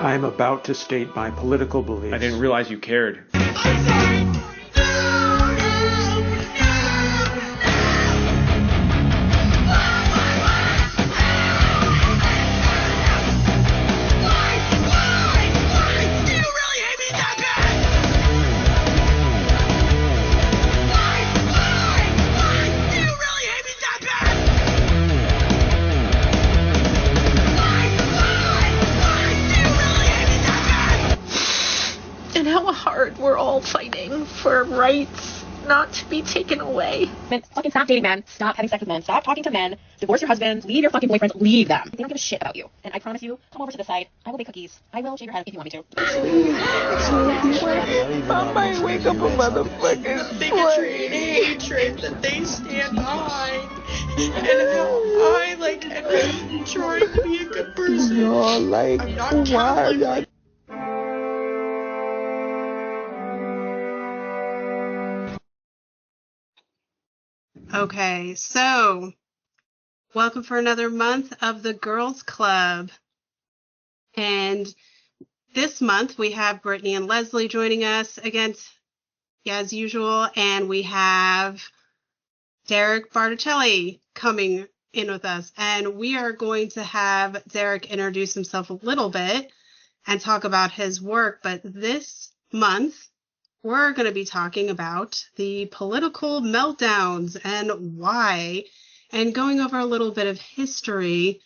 I'm about to state my political beliefs. I didn't realize you cared. And how hard we're all fighting for rights not to be taken away. Fucking stop dating men. Stop having sex with men. Stop talking to men. Divorce your husbands. Leave your fucking boyfriends. Leave them. They don't give a shit about you. And I promise you, come over to the side. I will bake cookies. I will shave your head if you want me to. I might wake up a motherfucking bigotry and hatred that they stand behind. And how I, like, am trying to be a good person. Y'all, like, I'm not why Catholic. y'all? Okay, so welcome for another month of the Girls Club. And this month we have Brittany and Leslie joining us again, as usual, and we have Derek Bartolacelli coming in with us. And we are going to have Derek introduce himself a little bit and talk about his work. But this month, we're going to be talking about the political meltdowns and why, and going over a little bit of history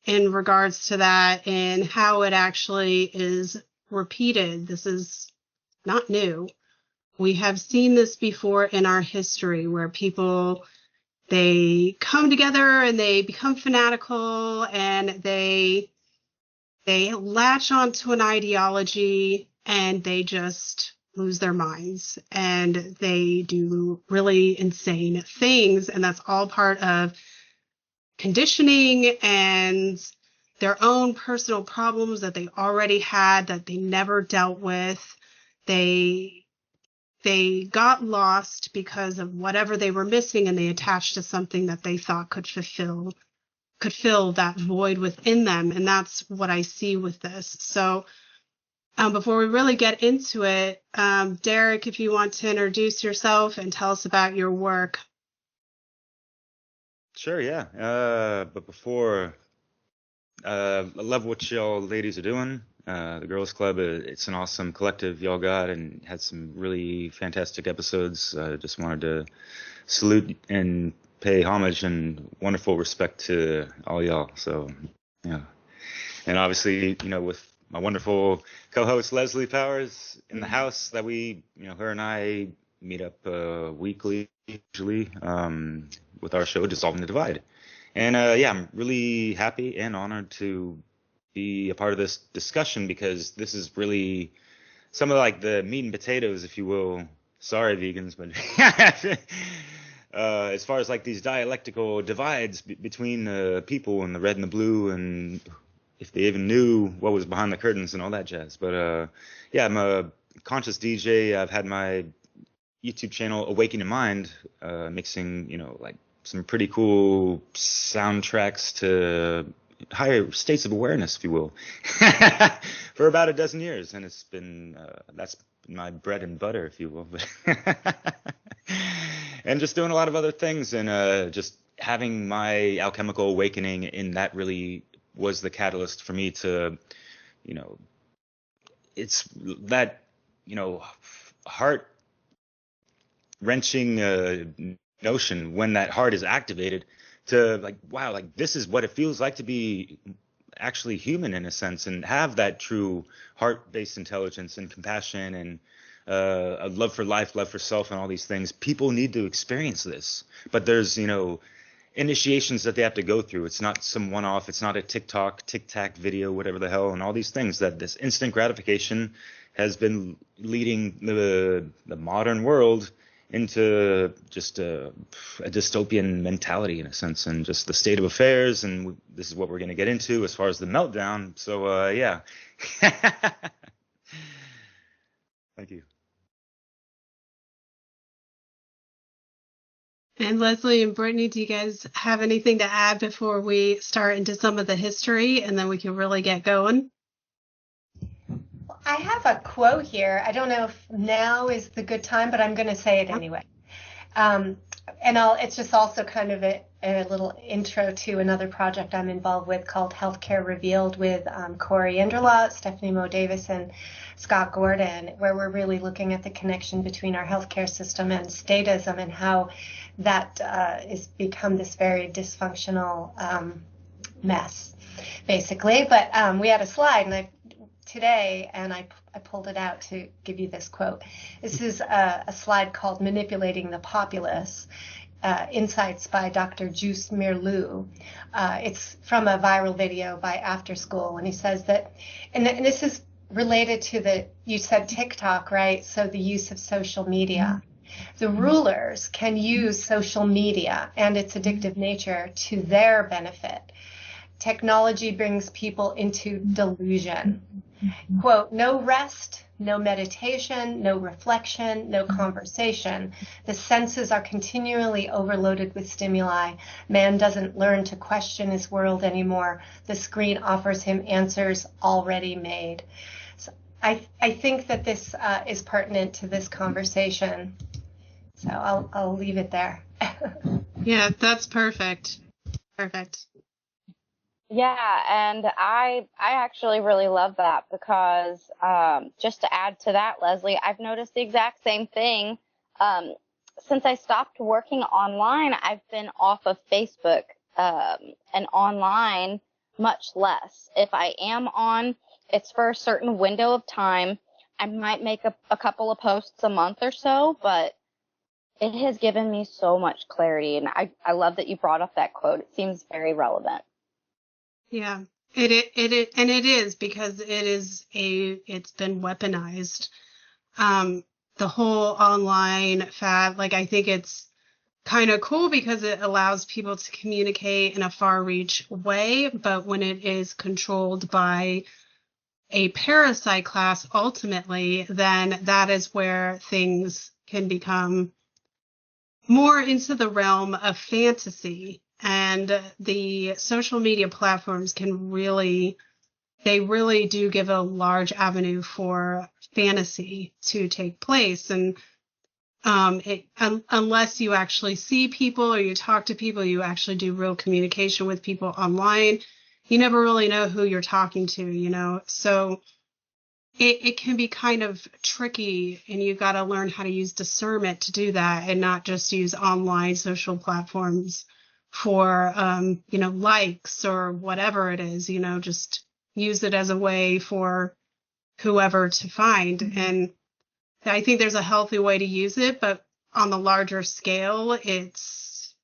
in regards to that and how it actually is repeated. This is not new. We have seen this before in our history where people, they come together and they become fanatical and they latch onto an ideology and they just lose their minds and they do really insane things. And that's all part of conditioning and their own personal problems that they already had that they never dealt with. They got lost because of whatever they were missing and they attached to something that they thought could fill that void within them. And that's what I see with this. So before we really get into it, Derek, if you want to introduce yourself and tell us about your work. Sure, yeah. But before, I love what y'all ladies are doing. The Girls Club, it's an awesome collective y'all got and had some really fantastic episodes. Just wanted to salute and pay homage and wonderful respect to all y'all. So, yeah. And obviously, with my wonderful co-host Leslie Powers in the house that we, her and I meet up weekly usually with our show Dissolving the Divide. And I'm really happy and honored to be a part of this discussion because this is really some of like the meat and potatoes, if you will. Sorry, vegans, but as far as like these dialectical divides between people and the red and the blue and if they even knew what was behind the curtains and all that jazz. But I'm a conscious DJ. I've had my YouTube channel AwakenYaMind, mixing, like some pretty cool soundtracks to higher states of awareness, if you will, for about a dozen years. And it's been, that's my bread and butter, if you will. And just doing a lot of other things and just having my alchemical awakening in that really was the catalyst for me to, it's that, heart wrenching notion when that heart is activated to like, wow, like this is what it feels like to be actually human in a sense and have that true heart-based intelligence and compassion and a love for life, love for self and all these things. People need to experience this, but there's, initiations that they have to go through. It's not some one-off. It's not a TikTok, Tic-Tac video, whatever the hell, and all these things that this instant gratification has been leading the modern world into just a dystopian mentality in a sense and just the state of affairs. And this is what we're going to get into as far as the meltdown. So, yeah. Thank you. And Leslie and Brittany, do you guys have anything to add before we start into some of the history and then we can really get going? I have a quote here. I don't know if now is the good time, but I'm going to say it anyway. It's just also kind of a little intro to another project I'm involved with called Healthcare Revealed with Corey Inderlot, Stephanie Moe Davis, and Scott Gordon, where we're really looking at the connection between our healthcare system and statism and how that has become this very dysfunctional mess, basically. But we had a slide, and I pulled it out to give you this quote. This is a slide called Manipulating the Populace, Insights by Dr. Juice Mirlu. It's from a viral video by After School, and he says that, and this is related to you said TikTok, right? So the use of social media. The rulers can use social media and its addictive nature to their benefit. Technology brings people into delusion. Quote, no rest, no meditation, no reflection, no conversation. The senses are continually overloaded with stimuli. Man doesn't learn to question his world anymore. The screen offers him answers already made. So I think that this is pertinent to this conversation. So I'll leave it there. Yeah, that's perfect. Perfect. Yeah, and I actually really love that because just to add to that, Leslie, I've noticed the exact same thing. Since I stopped working online, I've been off of Facebook and online much less. If I am on, it's for a certain window of time. I might make a couple of posts a month or so, but it has given me so much clarity, and I love that you brought up that quote. It seems very relevant. Yeah, it is because it's been weaponized. The whole online fad, like, I think it's kind of cool because it allows people to communicate in a far-reach way, but when it is controlled by a parasite class, ultimately, then that is where things can become more into the realm of fantasy. And the social media platforms they really do give a large avenue for fantasy to take place. And unless you actually see people or you talk to people, you actually do real communication with people online, you never really know who you're talking to, So it can be kind of tricky, and you've got to learn how to use discernment to do that and not just use online social platforms for, likes or whatever it is, just use it as a way for whoever to find. And I think there's a healthy way to use it, but on the larger scale, it's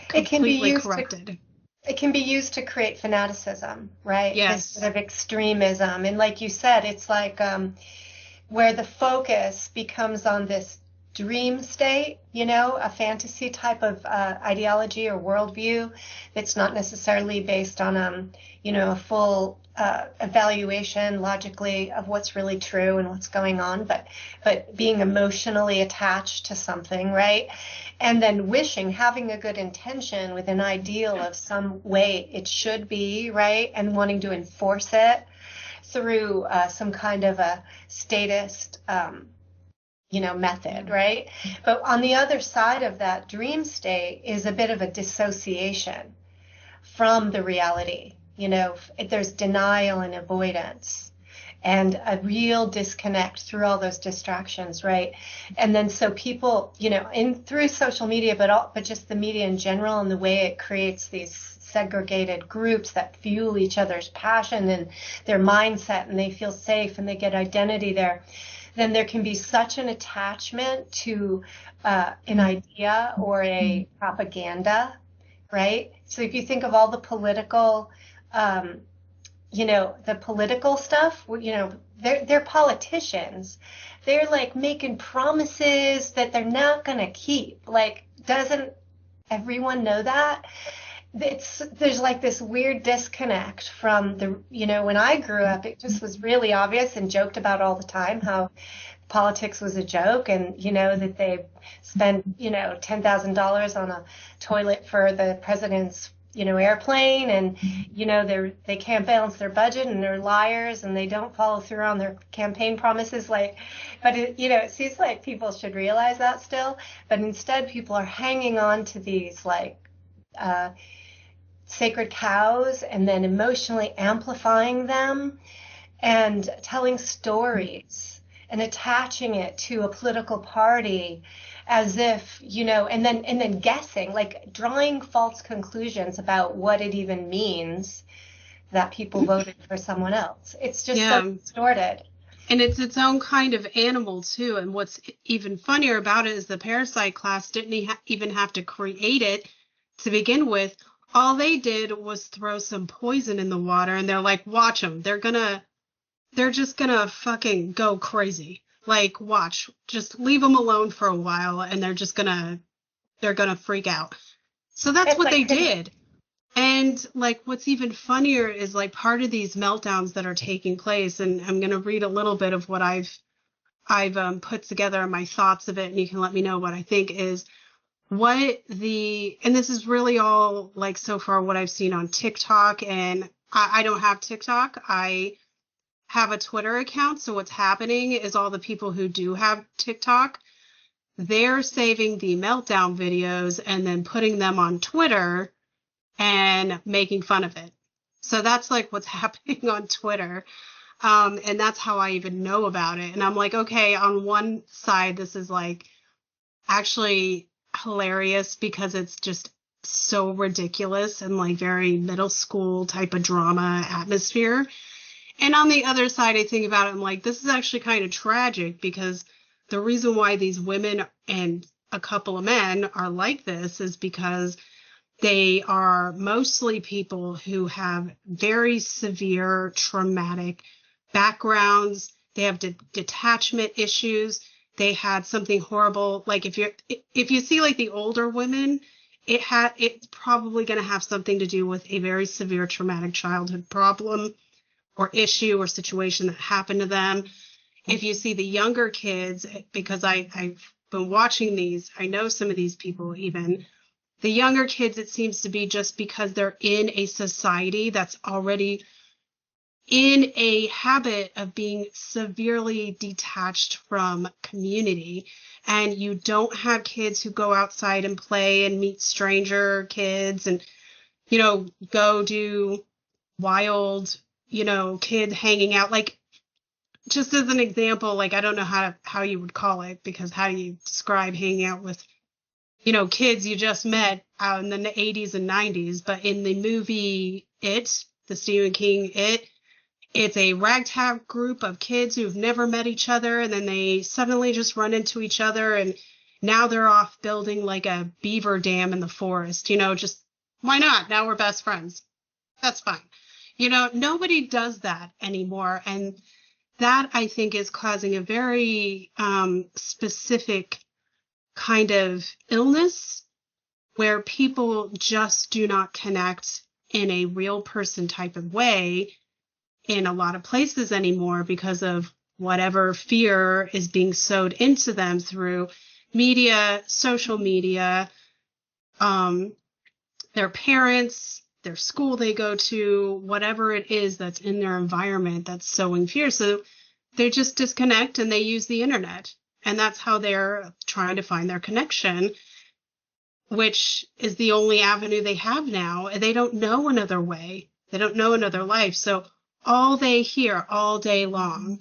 completely corrupted. It can be used to create fanaticism, right? Yes. This sort of extremism. And like you said, it's like where the focus becomes on this dream state, a fantasy type of ideology or worldview that's not necessarily based on, a full evaluation logically of what's really true and what's going on, but being emotionally attached to something, right? And then having a good intention with an ideal of some way it should be, right? And wanting to enforce it through some kind of a statist, method, right? But on the other side of that dream state is a bit of a dissociation from the reality. There's denial and avoidance and a real disconnect through all those distractions, right? And then so people, through social media, but just the media in general and the way it creates these segregated groups that fuel each other's passion and their mindset, and they feel safe and they get identity there, then there can be such an attachment to an idea or a propaganda, right? So if you think of all the political, the political stuff, they're politicians. They're like making promises that they're not going to keep. Like, doesn't everyone know that? There's like this weird disconnect from when I grew up, it just was really obvious and joked about all the time how politics was a joke, and that they spent $10,000 on a toilet for the president's airplane, and they can't balance their budget, and they're liars, and they don't follow through on their campaign promises. But it seems like people should realize that still, but instead people are hanging on to these sacred cows and then emotionally amplifying them and telling stories and attaching it to a political party as if, and then guessing, like drawing false conclusions about what it even means that people voted for someone else. It's just so distorted. And it's its own kind of animal, too. And what's even funnier about it is the parasite class didn't even have to create it to begin with. All they did was throw some poison in the water, and they're like, watch them. They're just gonna fucking go crazy. Like, watch, just leave them alone for a while, and they're gonna freak out. So that's what they did. And like, what's even funnier is like part of these meltdowns that are taking place, and I'm gonna read a little bit of what I've put together, my thoughts of it, and you can let me know what I think is and this is really all like so far what I've seen on TikTok, and I don't have TikTok. I have a Twitter account. So what's happening is all the people who do have TikTok, they're saving the meltdown videos and then putting them on Twitter and making fun of it. So that's like what's happening on Twitter. And that's how I even know about it. And I'm like, okay, on one side, this is like actually hilarious because it's just so ridiculous and like very middle school type of drama atmosphere. And on the other side, I think about it, I'm like, this is actually kind of tragic because the reason why these women and a couple of men are like this is because they are mostly people who have very severe traumatic backgrounds. They have detachment issues. They had something horrible. Like if you see like the older women, it's probably going to have something to do with a very severe traumatic childhood problem or issue or situation that happened to them. If you see the younger kids, because I've been watching these, I know some of these people even. The younger kids, it seems to be just because they're in a society that's already in a habit of being severely detached from community. And you don't have kids who go outside and play and meet stranger kids and, go do wild, kid hanging out. Like, just as an example, like, I don't know how you would call it, because how do you describe hanging out with, kids you just met out in the 80s and 90s? But in the movie It, the Stephen King it's a ragtag group of kids who've never met each other, and then they suddenly just run into each other, and now they're off building like a beaver dam in the forest. Just why not? Now we're best friends. That's fine. Nobody does that anymore. And that, I think, is causing a very specific kind of illness where people just do not connect in a real person type of way in a lot of places anymore because of whatever fear is being sowed into them through media, social media, their parents, their school they go to, whatever it is that's in their environment that's sowing fear. So they just disconnect and they use the internet. And that's how they're trying to find their connection, which is the only avenue they have now. And they don't know another way. They don't know another life. So all they hear all day long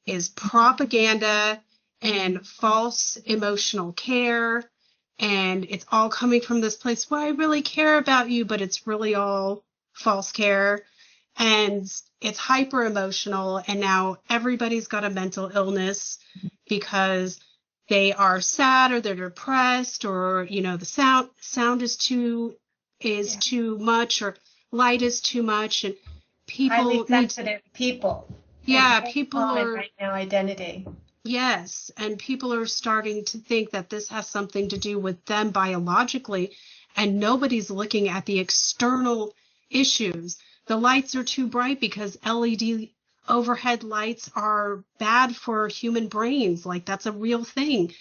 is propaganda and false emotional care. And it's all coming from this place where I really care about you, but it's really all false care. And it's hyper emotional. And now everybody's got a mental illness because they are sad or they're depressed, or, the sound is too much, or light is too much. And people highly sensitive people. Yeah, people are right now identity. Yes, and people are starting to think that this has something to do with them biologically, and nobody's looking at the external issues. The lights are too bright because LED overhead lights are bad for human brains. Like, that's a real thing.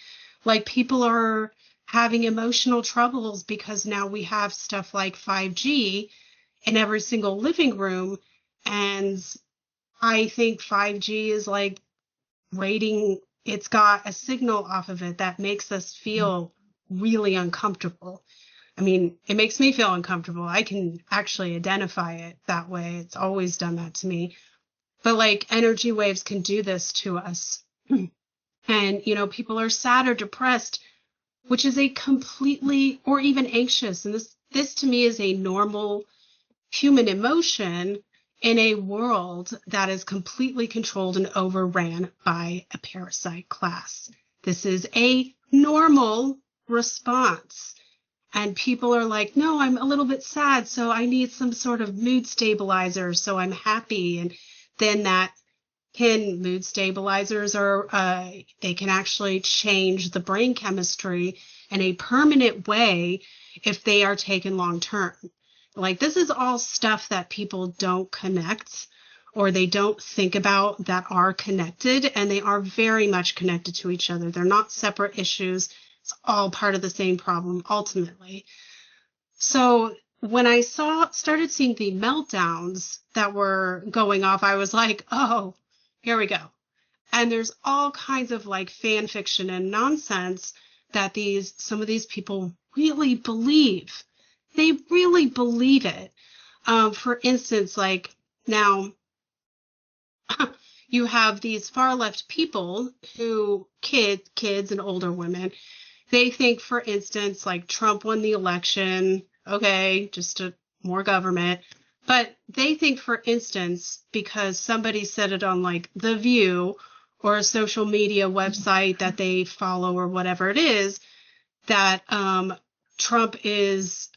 Like, people are having emotional troubles because now we have stuff like 5G in every single living room. And I think 5G is like it's got a signal off of it that makes us feel really uncomfortable. I mean, it makes me feel uncomfortable. I can actually identify it that way. It's always done that to me. But like energy waves can do this to us. And, you know, people are sad or depressed, which is a completely, or even anxious. And this to me is a normal human emotion in a world that is completely controlled and overran by a parasite class. This is a normal response. And people are like, no, I'm a little bit sad, so I need some sort of mood stabilizer, so I'm happy. And then mood stabilizers they can actually change the brain chemistry in a permanent way if they are taken long term. Like, this is all stuff that people don't connect or they don't think about that are connected, and they are very much connected to each other. They're not separate issues. It's all part of the same problem ultimately. So when I started seeing the meltdowns that were going off, I was like, oh, here we go. And there's all kinds of like fan fiction and nonsense that some of these people really believe. They really believe it. For instance, like now you have these far left people who kids and older women, they think, for instance, like Trump won the election. Okay, just more government. But they think, for instance, because somebody said it on like The View or a social media website that they follow or whatever it is, that Trump is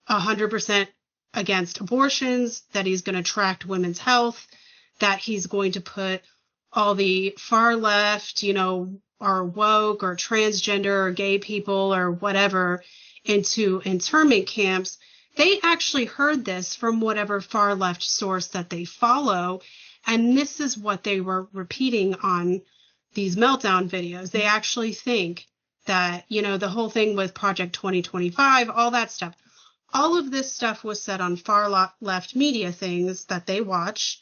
100% against abortions, that he's going to track women's health, that he's going to put all the far left, you know, or woke or transgender or gay people or whatever into internment camps. They actually heard this from whatever far left source that they follow. And this is what they were repeating on these meltdown videos. They actually think that, you know, the whole thing with Project 2025, all that stuff, all of this stuff was said on far left media things that they watch.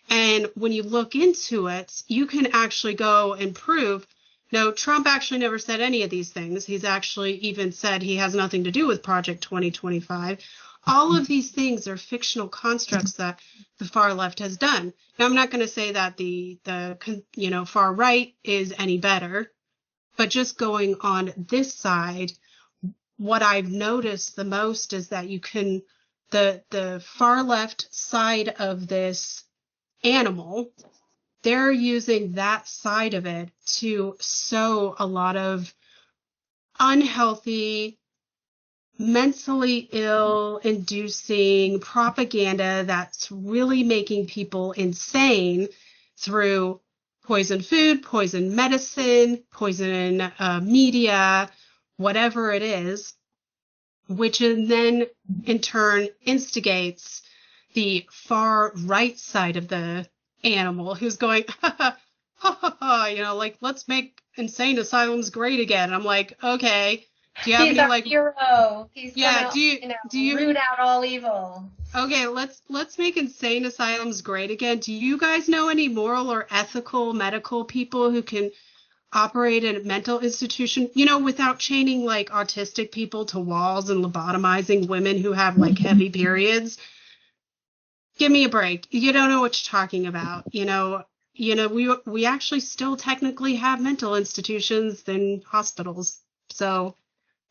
And when you look into it, you can actually go and prove, no, Trump actually never said any of these things. He's actually even said he has nothing to do with Project 2025. All of these things are fictional constructs that the far left has done. Now, I'm not going to say that the far right is any better, but just going on this side, what I've noticed the most is that the far left side of this animal, they're using that side of it to sow a lot of unhealthy, mentally ill inducing propaganda that's really making people insane through poison food, poison medicine, poison media, whatever it is, which then in turn instigates the far right side of the animal who's going, ha ha ha ha, you know, like, let's make insane asylums great again. And I'm like, okay, do you have He's any our like hero. He's yeah, gonna, do you root out all evil. okay, let's make insane asylums great again. Do you guys know any moral or ethical medical people who can operate in a mental institution, you know, without chaining like autistic people to walls and lobotomizing women who have like heavy periods? Give me a break. You don't know what you're talking about. You know, we actually still technically have mental institutions and hospitals. So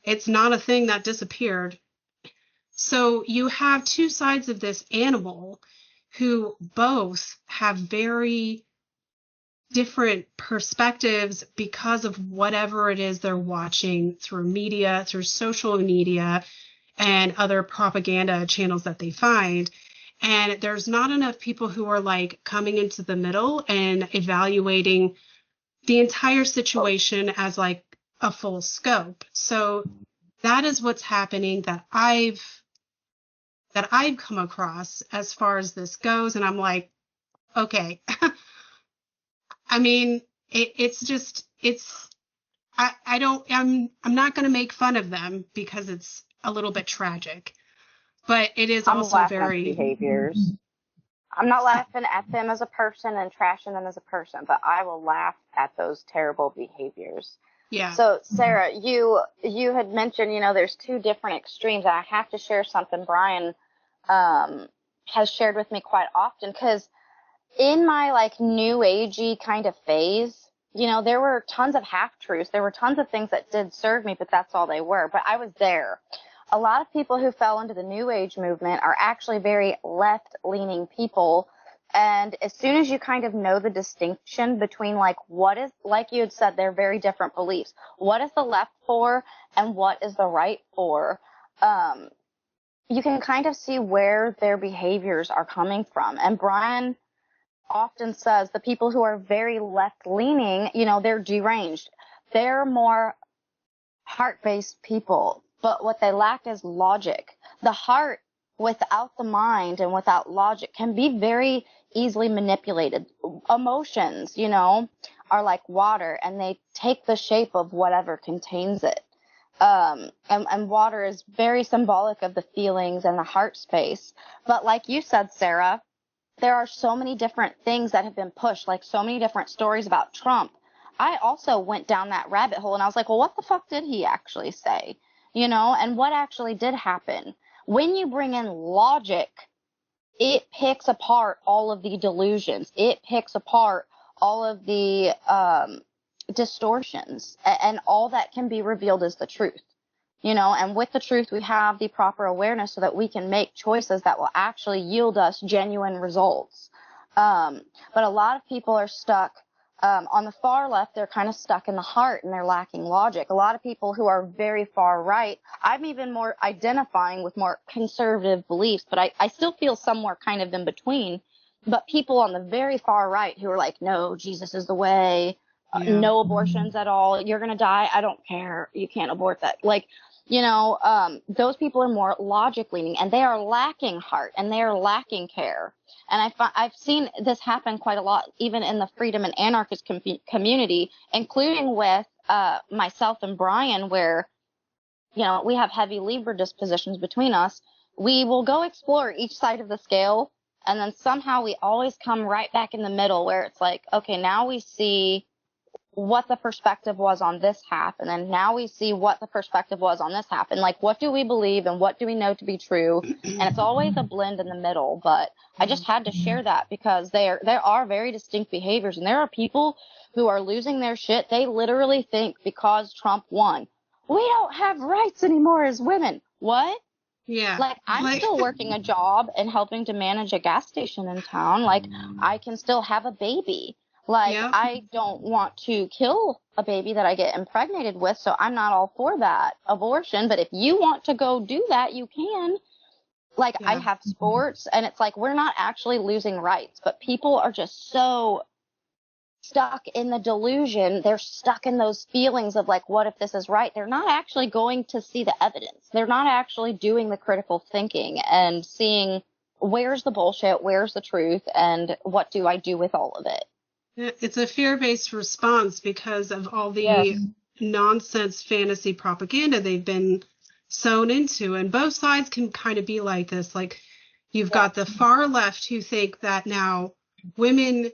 it's not a thing that disappeared. So you have two sides of this animal who both have very different perspectives because of whatever it is they're watching through media, through social media, and other propaganda channels that they find. And there's not enough people who are like coming into the middle and evaluating the entire situation as like a full scope. So that is what's happening that I've come across as far as this goes. And I'm like, okay. I mean, I'm not going to make fun of them because it's a little bit tragic, but it is I'm also laughing very at behaviors. I'm not laughing at them as a person and trashing them as a person, but I will laugh at those terrible behaviors. Yeah. So, Sarah, you had mentioned, there's two different extremes, and I have to share something Brian has shared with me quite often, because in my, like, new agey kind of phase, there were tons of half-truths. There were tons of things that did serve me, but that's all they were. But I was there. A lot of people who fell into the New Age movement are actually very left-leaning people. And as soon as you kind of know the distinction between, like, what is, like you had said, they're very different beliefs. What is the left for and what is the right for? You can kind of see where their behaviors are coming from. And Brian often says the people who are very left-leaning, they're deranged. They're more heart-based people. But what they lack is logic. The heart, without the mind and without logic, can be very easily manipulated. Emotions, are like water, and they take the shape of whatever contains it. And water is very symbolic of the feelings and the heart space. But like you said, Sarah, there are so many different things that have been pushed, like so many different stories about Trump. I also went down that rabbit hole, and I was like, well, what the fuck did he actually say? And what actually did happen? When you bring in logic, it picks apart all of the delusions. It picks apart all of the distortions, and all that can be revealed is the truth. And with the truth, we have the proper awareness so that we can make choices that will actually yield us genuine results. But a lot of people are stuck on the far left. They're kind of stuck in the heart, and they're lacking logic. A lot of people who are very far right, I'm even more identifying with more conservative beliefs, but I still feel somewhere kind of in between. But people on the very far right who are like, no, Jesus is the way, no abortions at all. You're going to die. I don't care. You can't abort that. Like, those people are more logic leaning, and they are lacking heart, and they are lacking care. And I've seen this happen quite a lot, even in the freedom and anarchist community, including with myself and Brian, where, we have heavy Libra dispositions between us. We will go explore each side of the scale, and then somehow we always come right back in the middle, where it's like, okay, now we see what the perspective was on this half, and then now we see what the perspective was on this half, and like, what do we believe and what do we know to be true? And it's always a blend in the middle. But I just had to share that because there are very distinct behaviors, and there are people who are losing their shit. They literally think because Trump won, we don't have rights anymore as women. What? Yeah. Like, I'm still working a job and helping to manage a gas station in town. Like, I can still have a baby. Like, I don't want to kill a baby that I get impregnated with, so I'm not all for that abortion. But if you want to go do that, you can. Like, I have sports, and it's like, we're not actually losing rights, but people are just so stuck in the delusion. They're stuck in those feelings of like, what if this is right? They're not actually going to see the evidence. They're not actually doing the critical thinking and seeing where's the bullshit, where's the truth, and what do I do with all of it? It's a fear-based response because of all the nonsense fantasy propaganda they've been sewn into. And both sides can kind of be like this. Like, you've got the far left who think that now women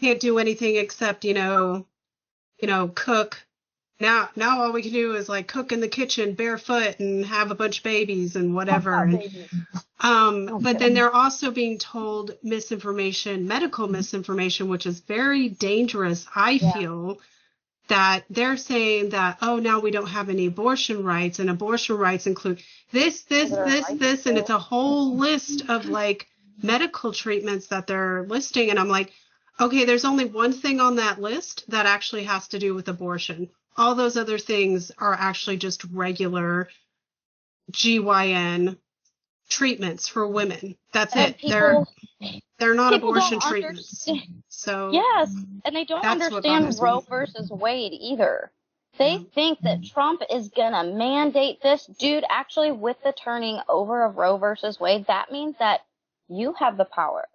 can't do anything except, cook. Now all we can do is like cook in the kitchen barefoot and have a bunch of babies and whatever. But then they're also being told misinformation, medical misinformation, which is very dangerous. I feel that they're saying that, oh, now we don't have any abortion rights, and abortion rights include this, and it's a whole list of like medical treatments that they're listing. And I'm like, okay, there's only one thing on that list that actually has to do with abortion. All those other things are actually just regular GYN treatments for women. That's it. They're not abortion treatments. So yes, and they don't understand Roe versus Wade either. They think that Trump is gonna mandate this. Dude, actually, with the turning over of Roe versus Wade, that means that you have the power.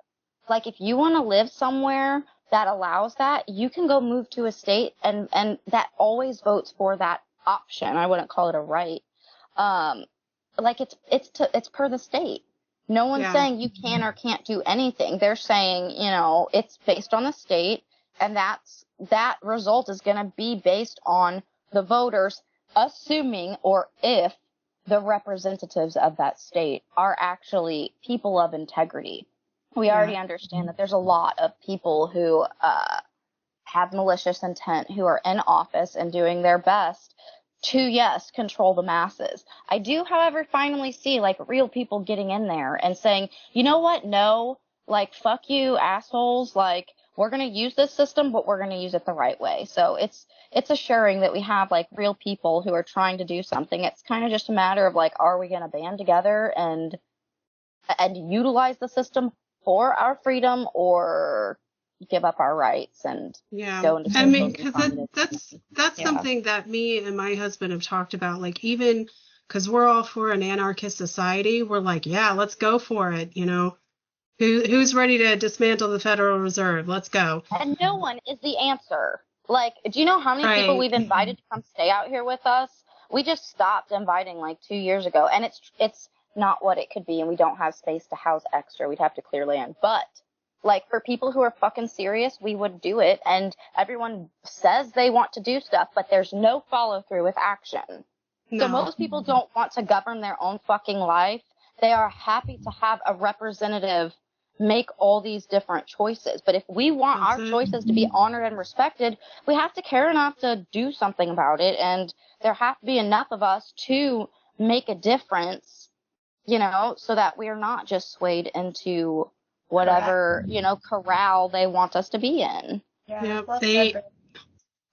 Like, if you want to live somewhere that allows that, you can go move to a state and that always votes for that option. I wouldn't call it a right. Like, it's per the state. No one's saying you can or can't do anything. They're saying, you know, it's based on the state, and that result is going to be based on the voters, assuming or if the representatives of that state are actually people of integrity. We already understand that there's a lot of people who have malicious intent, who are in office and doing their best to, yes, control the masses. I do, however, finally see, like, real people getting in there and saying, you know what, no, like, fuck you, assholes, like, we're going to use this system, but we're going to use it the right way. So it's assuring that we have, like, real people who are trying to do something. It's kind of just a matter of, like, are we going to band together and utilize the system for our freedom, or give up our rights and go into I mean, because that's something that me and my husband have talked about. Like, even because we're all for an anarchist society, we're like, yeah, let's go for it. You know, who's ready to dismantle the Federal Reserve? Let's go. And no one is the answer. Like, do you know how many people we've invited to come stay out here with us? We just stopped inviting like 2 years ago, and it's not what it could be, and we don't have space to house extra. We'd have to clear land. But, like, for people who are fucking serious, we would do it, and everyone says they want to do stuff, but there's no follow-through with action. No. So most people don't want to govern their own fucking life. They are happy to have a representative make all these different choices. But if we want our choices to be honored and respected, we have to care enough to do something about it, and there have to be enough of us to make a difference, you know, so that we are not just swayed into whatever, you know, corral they want us to be in. Yeah. Well,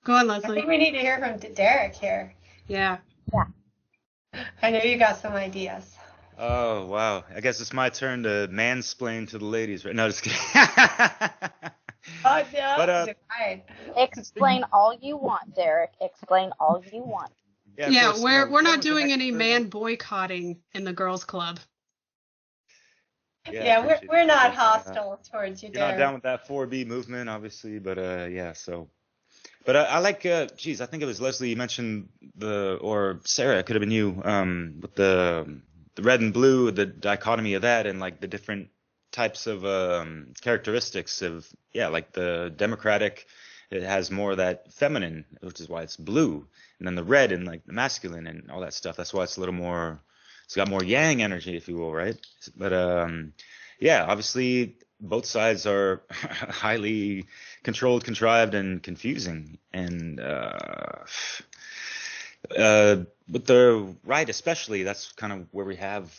go on, Leslie. I think we need to hear from Derek here. Yeah. I know you got some ideas. Oh, wow. I guess it's my turn to mansplain to the ladies, right? No, just kidding. Oh, no. Explain all you want, Derek. Explain all you want. Yeah, we're not doing any man boycotting in the girls' club. Yeah, we're not hostile towards you, You're not Derek. down with that 4B movement, obviously, but yeah, so. But I like, I think it was Leslie, you mentioned or Sarah, it could have been you, with the red and blue, the dichotomy of that, and like the different types of characteristics of, like the Democratic, it has more of that feminine, which is why it's blue, and then the red and like the masculine and all that stuff. That's why it's a little more, it's got more yang energy, if you will, right? But obviously both sides are highly controlled, contrived, and confusing. And with the right especially, that's kind of where we have,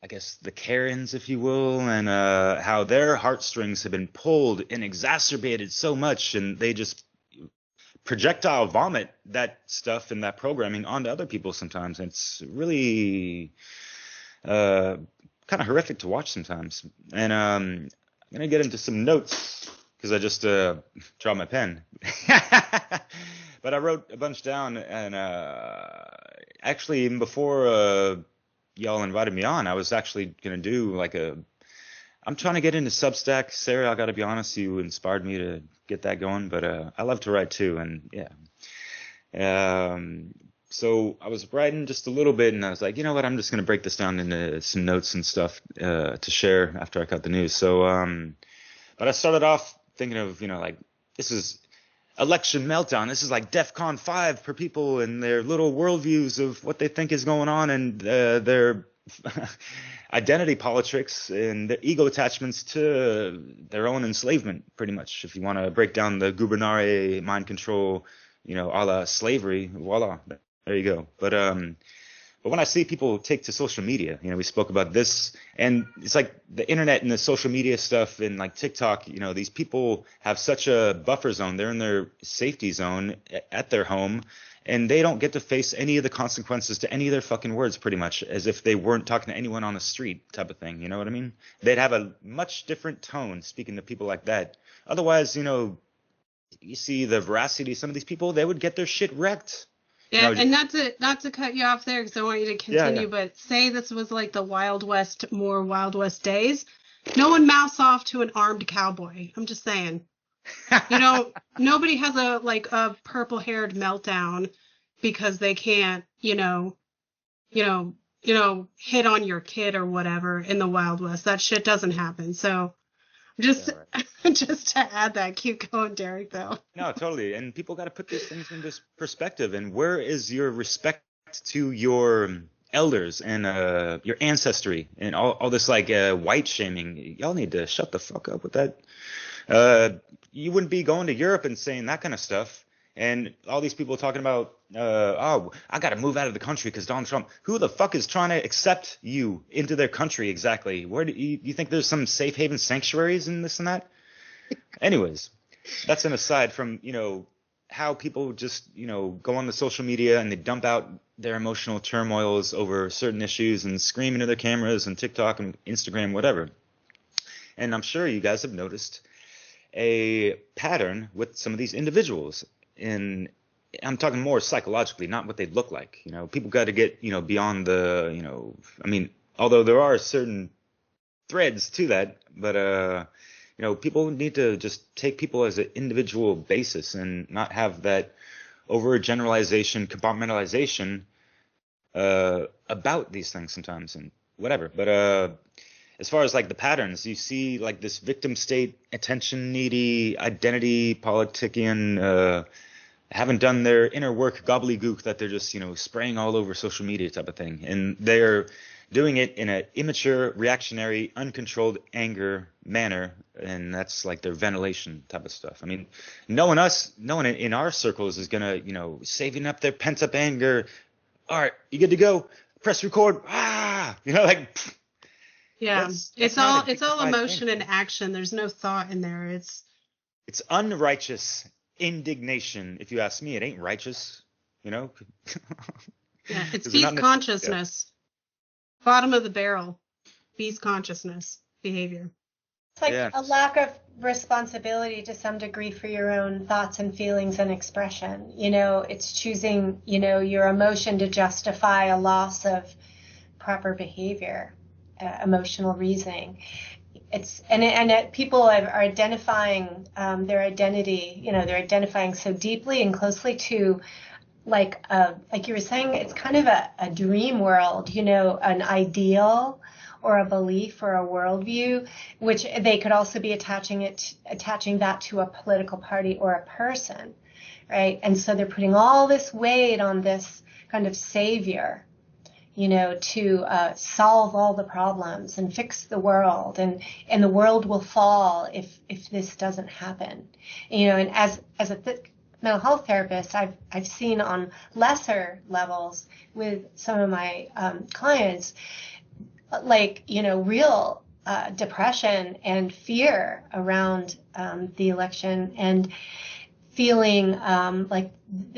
I guess, the Karens, if you will, and how their heartstrings have been pulled and exacerbated so much, and they just projectile vomit that stuff and that programming onto other people sometimes. And it's really kind of horrific to watch sometimes. And I'm going to get into some notes because I just dropped my pen. But I wrote a bunch down, and actually even before y'all invited me on, I was actually going to do like I'm trying to get into Substack. Sarah, I got to be honest, you inspired me to get that going, but I love to write too, and so I was writing just a little bit, and I was like, you know what, I'm just going to break this down into some notes and stuff to share after I cut the news. So, but I started off thinking of, like, this is election meltdown. This is like DEFCON 5 for people and their little worldviews of what they think is going on, and their identity politics and their ego attachments to their own enslavement, pretty much. If you want to break down the gubernare mind control, a la slavery, voila, there you go. But when I see people take to social media, we spoke about this, and it's like the internet and the social media stuff and like TikTok, these people have such a buffer zone. They're in their safety zone at their home, and they don't get to face any of the consequences to any of their fucking words, pretty much, as if they weren't talking to anyone on the street type of thing. You know what I mean? They'd have a much different tone speaking to people like that. Otherwise, you see the veracity of some of these people, they would get their shit wrecked. Yeah, and not to cut you off there because I want you to continue, but say this was like the Wild West days, No one mouths off to an armed cowboy. I'm just saying. Nobody has a purple-haired meltdown because they can't, hit on your kid or whatever in the Wild West. That shit doesn't happen. So just to add that, keep going, Derek, though. No, totally. And people got to put these things into perspective. And where is your respect to your elders and your ancestry and all this white shaming? Y'all need to shut the fuck up with that. You wouldn't be going to Europe and saying that kind of stuff. And all these people talking about, I got to move out of the country because Donald Trump. Who the fuck is trying to accept you into their country exactly? Where do you think there's some safe haven sanctuaries and this and that? Anyways, that's an aside from, how people just, go on the social media and they dump out their emotional turmoils over certain issues and scream into their cameras and TikTok and Instagram, whatever. And I'm sure you guys have noticed a pattern with some of these individuals. And I'm talking more psychologically, not what they look like. People got to get, beyond the, although there are certain threads to that, but, people need to just take people as an individual basis and not have that overgeneralization, compartmentalization about these things sometimes and whatever. But as far as the patterns, you see this victim state, attention needy, identity politicking, haven't done their inner work gobbledygook that they're just, spraying all over social media type of thing. And they're doing it in an immature, reactionary, uncontrolled anger manner. And that's their ventilation type of stuff. I mean, no one in our circles is going to, saving up their pent up anger. All right, you good to go? Press record. Yeah, it's all emotion and action. There's no thought in there. It's unrighteous indignation. If you ask me, it ain't righteous. Yeah, it's beast consciousness. Yeah. Bottom of the barrel, beast consciousness behavior. It's a lack of responsibility to some degree for your own thoughts and feelings and expression. It's choosing, your emotion to justify a loss of proper behavior. Emotional reasoning. People are identifying their identity. They're identifying so deeply and closely to, like you were saying, it's kind of a dream world. An ideal or a belief or a worldview, which they could also be attaching that to a political party or a person, right? And so they're putting all this weight on this kind of savior, to solve all the problems and fix the world, and the world will fall if this doesn't happen. And as a mental health therapist, I've seen on lesser levels with some of my clients, real depression and fear around the election, and feeling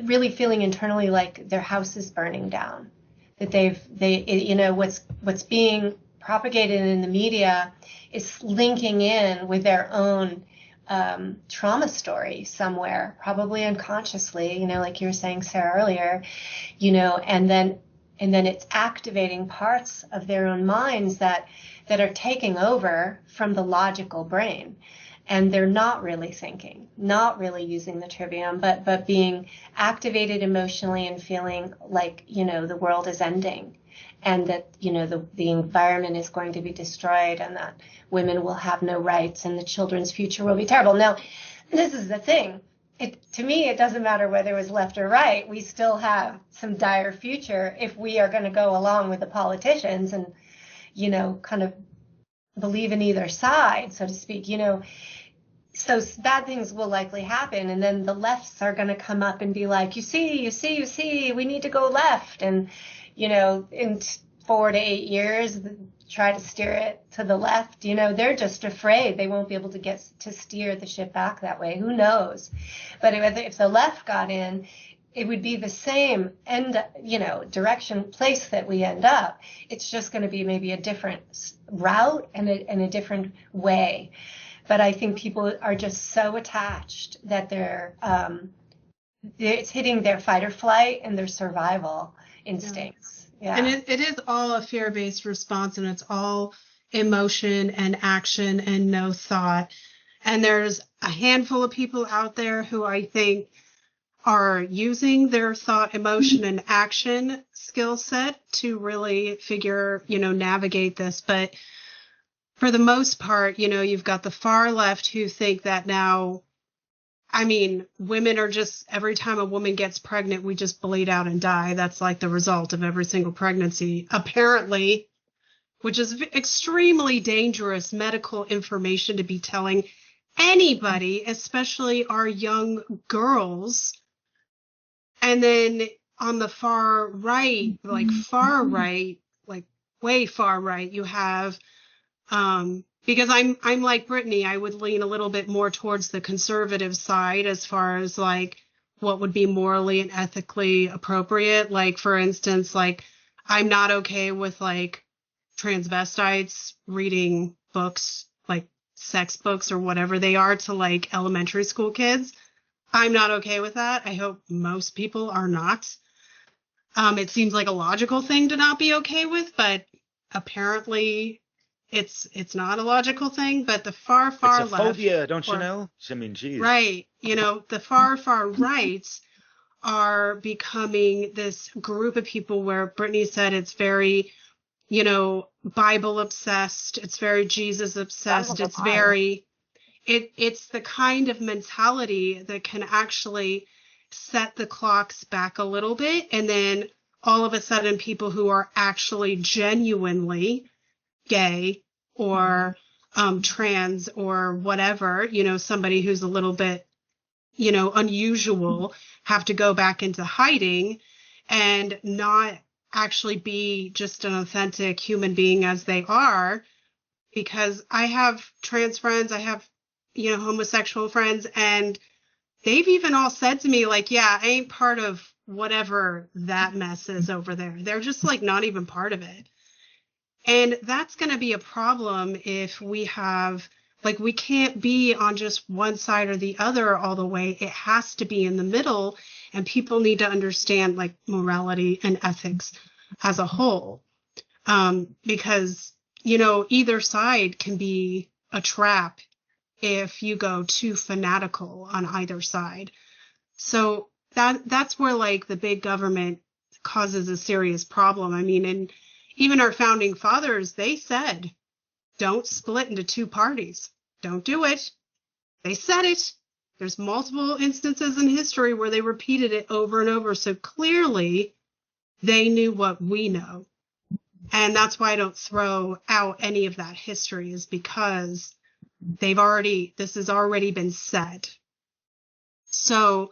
really feeling internally like their house is burning down. That what's being propagated in the media is linking in with their own trauma story somewhere, probably unconsciously, like you were saying, Sarah, earlier, and then it's activating parts of their own minds that are taking over from the logical brain. And they're not really thinking, not really using the trivium, but being activated emotionally and feeling like, the world is ending, and that, the environment is going to be destroyed, and that women will have no rights and the children's future will be terrible. Now, this is the thing. To me, it doesn't matter whether it was left or right. We still have some dire future if we are going to go along with the politicians and, kind of believe in either side, so to speak, So bad things will likely happen, and then the lefts are going to come up and be like, you see, we need to go left. And, in 4 to 8 years, try to steer it to the left. They're just afraid they won't be able to get to steer the ship back that way. Who knows? But if the left got in, it would be the same direction, place that we end up. It's just going to be maybe a different route and a different way. But I think people are just so attached that it's hitting their fight or flight and their survival instincts. Yeah. And it is all a fear-based response, and it's all emotion and action and no thought. And there's a handful of people out there who I think are using their thought, emotion, and action skill set to really navigate this. But for the most part, you've got the far left who think that now, women are just, every time a woman gets pregnant, we just bleed out and die. That's like the result of every single pregnancy, apparently, which is extremely dangerous medical information to be telling anybody, especially our young girls. And then on the far right, like way far right, you have, because I'm like Brittany, I would lean a little bit more towards the conservative side as far as like what would be morally and ethically appropriate. Like, for instance, like I'm not okay with like transvestites reading books, like sex books or whatever they are, to like elementary school kids. I'm not okay with that. I hope most people are not. It seems like a logical thing to not be okay with, but apparently it's not a logical thing. But the far It's a left, phobia, don't you know? I mean, geez. right? The far rights are becoming this group of people where Brittany said it's very, Bible obsessed. It's very Jesus obsessed. It's very, it's the kind of mentality that can actually set the clocks back a little bit. And then all of a sudden people who are actually genuinely gay or trans or whatever, somebody who's a little bit, unusual, have to go back into hiding and not actually be just an authentic human being as they are. Because I have trans friends, I have, homosexual friends, and they've even all said to me, like, yeah, I ain't part of whatever that mess is over there. They're just like not even part of it. And that's going to be a problem if we have, like, we can't be on just one side or the other all the way. It has to be in the middle, and people need to understand like morality and ethics as a whole. Because, either side can be a trap if you go too fanatical on either side. So that's where like the big government causes a serious problem. And even our founding fathers, they said, don't split into two parties. Don't do it. They said it. There's multiple instances in history where they repeated it over and over. So clearly they knew what we know. And that's why I don't throw out any of that history, is because this has already been said. So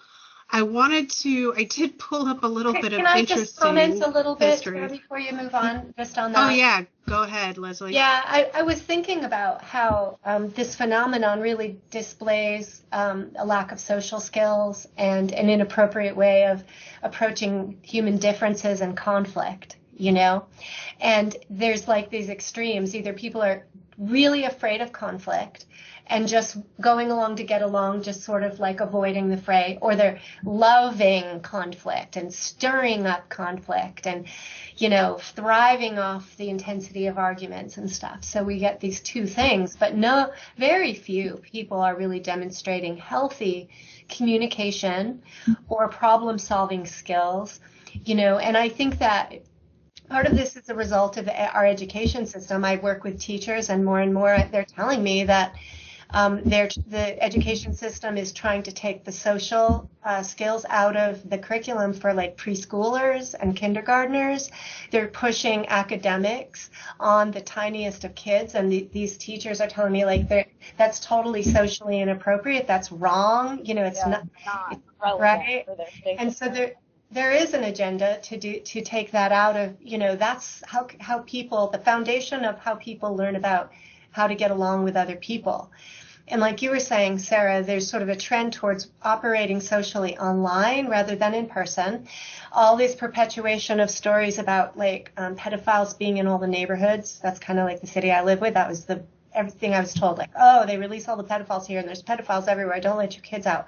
I did pull up a little bit of interesting history. Can I just comment a little bit before you move on, just on that? Oh, yeah. Go ahead, Leslie. Yeah, I was thinking about how this phenomenon really displays a lack of social skills and an inappropriate way of approaching human differences and conflict, And there's like these extremes. Either people are really afraid of conflict and just going along to get along, just sort of like avoiding the fray, or they're loving conflict and stirring up conflict and, thriving off the intensity of arguments and stuff. So we get these two things, but very few people are really demonstrating healthy communication or problem-solving skills, and I think that part of this is a result of our education system. I work with teachers, and more they're telling me that the education system is trying to take the social skills out of the curriculum for like preschoolers and kindergartners. They're pushing academics on the tiniest of kids, and these teachers are telling me like that's totally socially inappropriate. That's wrong. It's not right. And so there is an agenda to take that out of, that's how people, the foundation of how people learn about how to get along with other people. And like you were saying, Sarah, there's sort of a trend towards operating socially online rather than in person. All this perpetuation of stories about like pedophiles being in all the neighborhoods. That's kind of like the city I live with. That was everything I was told, like, oh, they release all the pedophiles here and there's pedophiles everywhere. Don't let your kids out.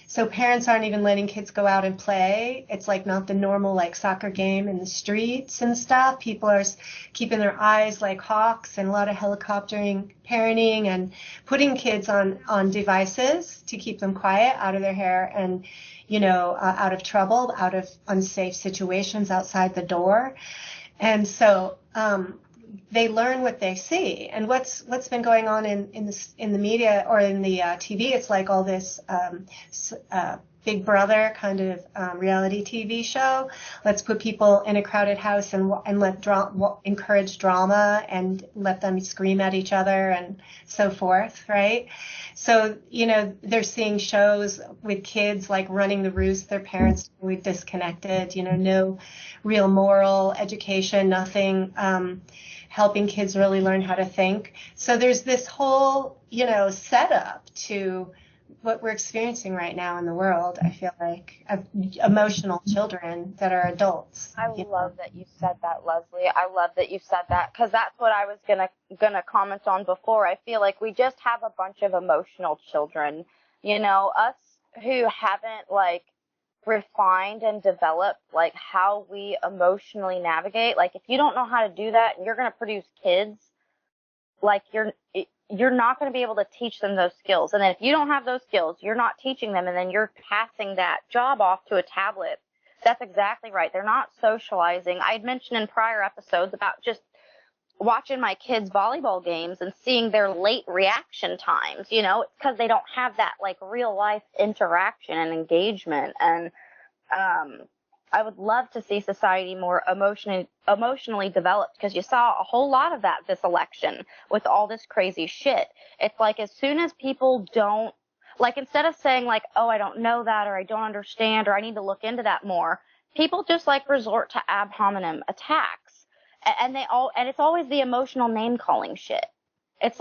So parents aren't even letting kids go out and play. It's like not the normal like soccer game in the streets and stuff. People are keeping their eyes like hawks, and a lot of helicoptering parenting and putting kids on devices to keep them quiet, out of their hair, and out of trouble, out of unsafe situations outside the door. And so they learn what they see. And what's been going on in the media or in the TV, it's like all this Big Brother kind of reality TV show. Let's put people in a crowded house and let encourage drama and let them scream at each other and so forth, right? So, they're seeing shows with kids like running the roost, their parents totally disconnected, no real moral education, nothing helping kids really learn how to think. So there's this whole, setup to what we're experiencing right now in the world, I feel like, of emotional children that are adults. I love that you said that, Leslie. I love that you said that, because that's what I was gonna comment on before. I feel like we just have a bunch of emotional children. Us who haven't refined and developed how we emotionally navigate. If you don't know how to do that, and you're gonna produce kids, you're not going to be able to teach them those skills. And then if you don't have those skills, you're not teaching them, and then you're passing that job off to a tablet. That's exactly right. They're not socializing. I had mentioned in prior episodes about just watching my kids' volleyball games and seeing their late reaction times. It's because they don't have that real life interaction and engagement. And I would love to see society more emotionally developed, because you saw a whole lot of that this election with all this crazy shit. It's as soon as people don't, instead of saying oh, I don't know that, or I don't understand, or I need to look into that more, people just resort to ad hominem attacks. And it's always the emotional name calling shit. It's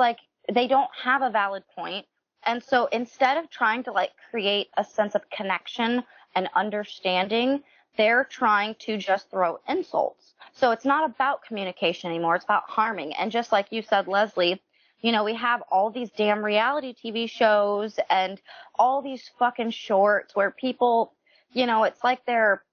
they don't have a valid point. And so instead of trying to create a sense of connection and understanding, they're trying to just throw insults. So it's not about communication anymore. It's about harming. And just like you said, Leslie, we have all these damn reality TV shows and all these fucking shorts where people, it's they're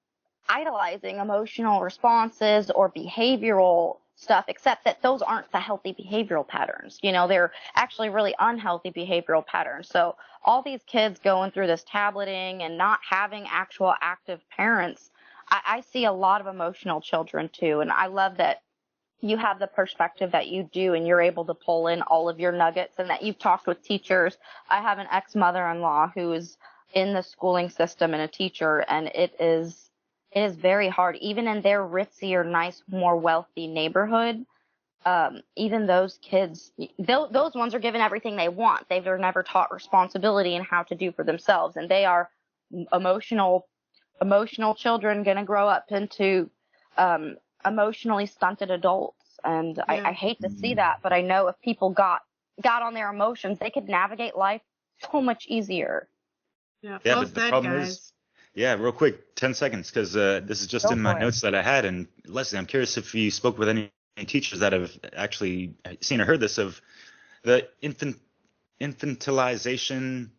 idolizing emotional responses or behavioral stuff, except that those aren't the healthy behavioral patterns. They're actually really unhealthy behavioral patterns. So all these kids going through this tableting and not having actual active parents, I see a lot of emotional children too. And I love that you have the perspective that you do, and you're able to pull in all of your nuggets, and that you've talked with teachers. I have an ex-mother-in-law who is in the schooling system and a teacher, and it is very hard, even in their ritzier, nice, more wealthy neighborhood. Even those kids, those ones are given everything they want. They're never taught responsibility and how to do for themselves, and they are emotional children going to grow up into emotionally stunted adults. And yeah. I hate to see that, but I know if people got on their emotions, they could navigate life so much easier. Yeah, but the problem is, real quick, 10 seconds, because this is just in my notes that I had. And Leslie, I'm curious if you spoke with any teachers that have actually seen or heard this, of the infantilization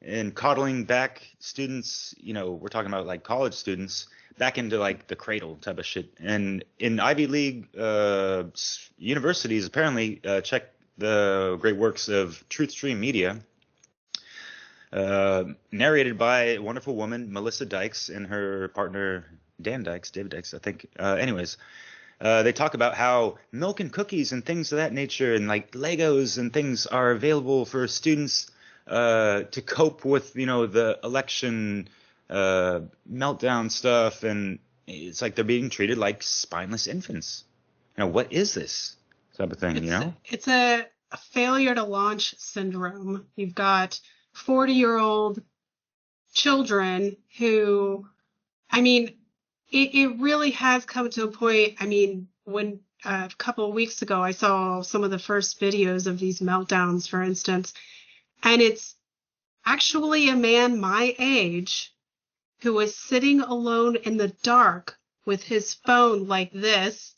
and coddling back students. We're talking about college students back into the cradle type of shit. And in Ivy League universities, apparently, check the great works of Truth Stream Media, narrated by a wonderful woman, Melissa Dykes, and her partner, David Dykes, I think. They talk about how milk and cookies and things of that nature, and Legos and things, are available for students to cope with, the election meltdown stuff, and it's they're being treated like spineless infants. What is this type of thing? It's a failure to launch syndrome. You've got 40-year-old children who, it really has come to a point. When a couple of weeks ago, I saw some of the first videos of these meltdowns, for instance, and it's actually a man my age who was sitting alone in the dark with his phone like this,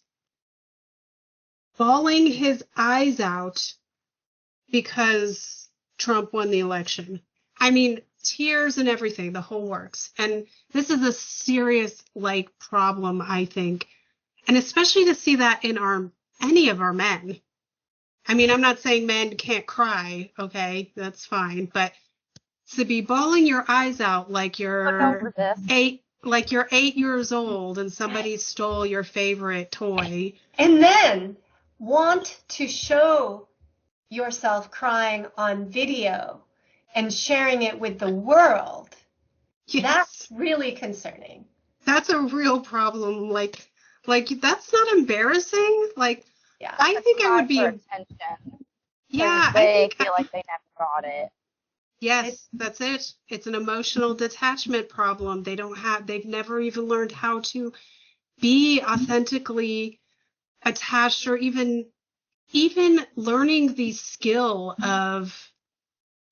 bawling his eyes out because Trump won the election. tears and everything, the whole works. And this is a serious like problem, I think. And especially to see that in any of our men. I mean, I'm not saying men can't cry, okay, that's fine, but to be bawling your eyes out like you're 8 years old and somebody stole your favorite toy. And then want to show yourself crying on video and sharing it with the world. Yes. That's really concerning. That's a real problem. Like that's not embarrassing. Like, yeah, I think I would be. Attention. Yeah, they feel like they never got it. Yes, that's it. It's an emotional detachment problem. They've never even learned how to be authentically attached, or even learning the skill of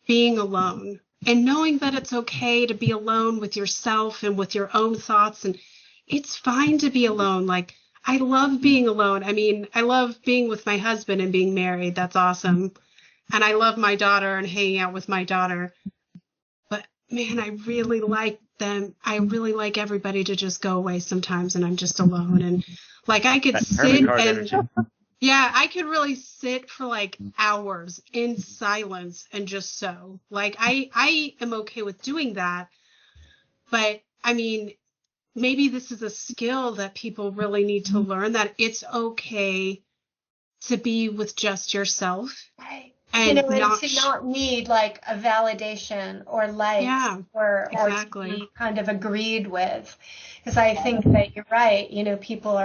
being alone and knowing that it's okay to be alone with yourself and with your own thoughts. And it's fine to be alone. Like, I love being alone. I mean, I love being with my husband and being married. That's awesome. And I love my daughter and hanging out with my daughter. But man, I really like them. I really like everybody to just go away sometimes, and I'm just alone. And like, I could sit and yeah, I could really sit for like hours in silence and just so. Like, I am okay with doing that. But I mean, maybe this is a skill that people really need to learn, that it's okay to be with just yourself. Right. And and to not need like a validation or likes or to be kind of agreed with. Because I think that you're right. People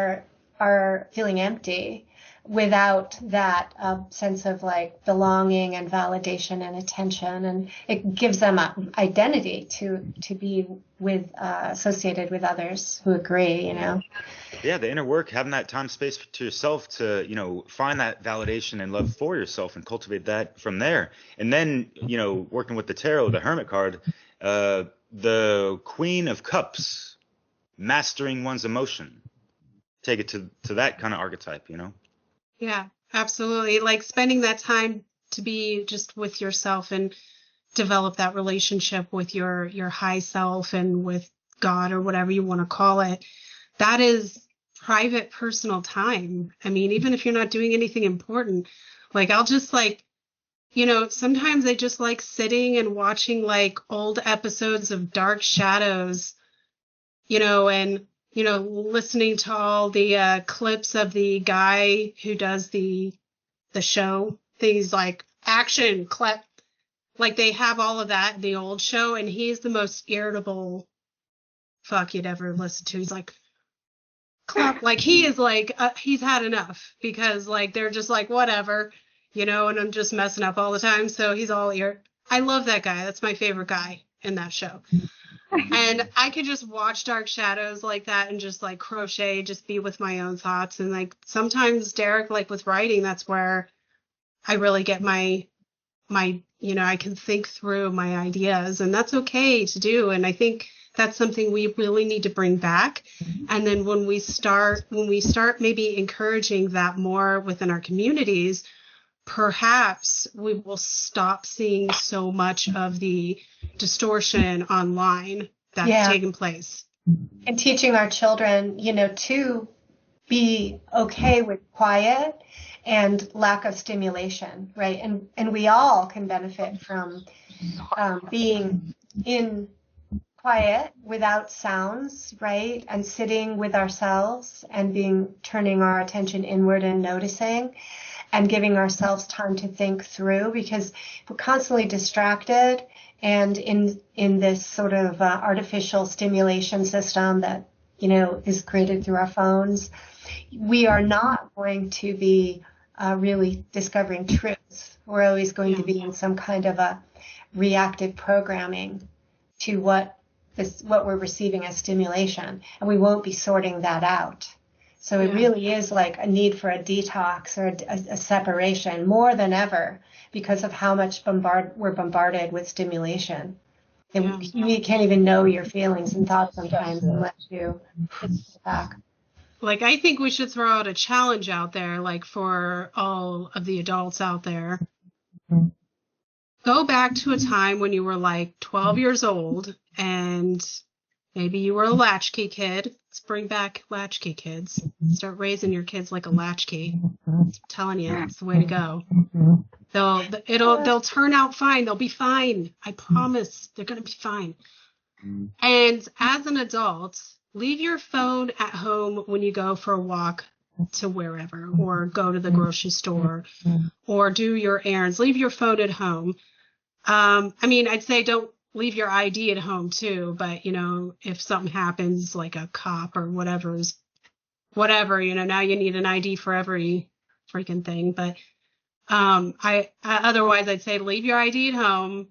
are feeling empty without that sense of like belonging and validation and attention, and it gives them an identity to be with associated with others who agree. Yeah, the inner work, having that time space to yourself to find that validation and love for yourself and cultivate that from there. And then working with the tarot, the Hermit card, the Queen of Cups, mastering one's emotion, take it to that kind of archetype. Yeah, absolutely. Like spending that time to be just with yourself and develop that relationship with your high self and with God, or whatever you want to call it. That is private, personal time. I mean, even if you're not doing anything important, like I'll just like, sometimes I just like sitting and watching like old episodes of Dark Shadows, and listening to all the clips of the guy who does the show, things like action clip, like they have all of that in the old show, and he's the most irritable fuck you'd ever listen to. He's like, clap, like he is like, he's had enough, because like they're just like, whatever, and I'm just messing up all the time. So he's all I love that guy. That's my favorite guy in that show. And I could just watch Dark Shadows like that and just like crochet, just be with my own thoughts. And like sometimes, Derek, like with writing, that's where I really get my I can think through my ideas, and that's okay to do. And I think that's something we really need to bring back. And then when we start maybe encouraging that more within our communities, perhaps we will stop seeing so much of the distortion online that's taken place. And teaching our children, to be okay with quiet and lack of stimulation, right? And we all can benefit from being in quiet without sounds, right? And sitting with ourselves and turning our attention inward and noticing, and giving ourselves time to think through, because we're constantly distracted, and in this sort of artificial stimulation system that is created through our phones, we are not going to be really discovering truths. We're always going to be in some kind of a reactive programming to what we're receiving as stimulation, and we won't be sorting that out. So it really is like a need for a detox or a separation more than ever, because of how much we're bombarded with stimulation. And you can't even know your feelings and thoughts sometimes unless you sit back. Like, I think we should throw out a challenge out there, like for all of the adults out there. go back to a time when you were like 12 years old and maybe you were a latchkey kid. Let's bring back latchkey kids. Start raising your kids like a latchkey. I'm telling you, it's the way to go. They'll turn out fine. They'll be fine. I promise. They're going to be fine. And as an adult, leave your phone at home when you go for a walk to wherever, or go to the grocery store, or do your errands. Leave your phone at home. I'd say don't leave your ID at home too, but if something happens, like a cop or whatever, now you need an ID for every freaking thing. But otherwise I'd say leave your ID at home.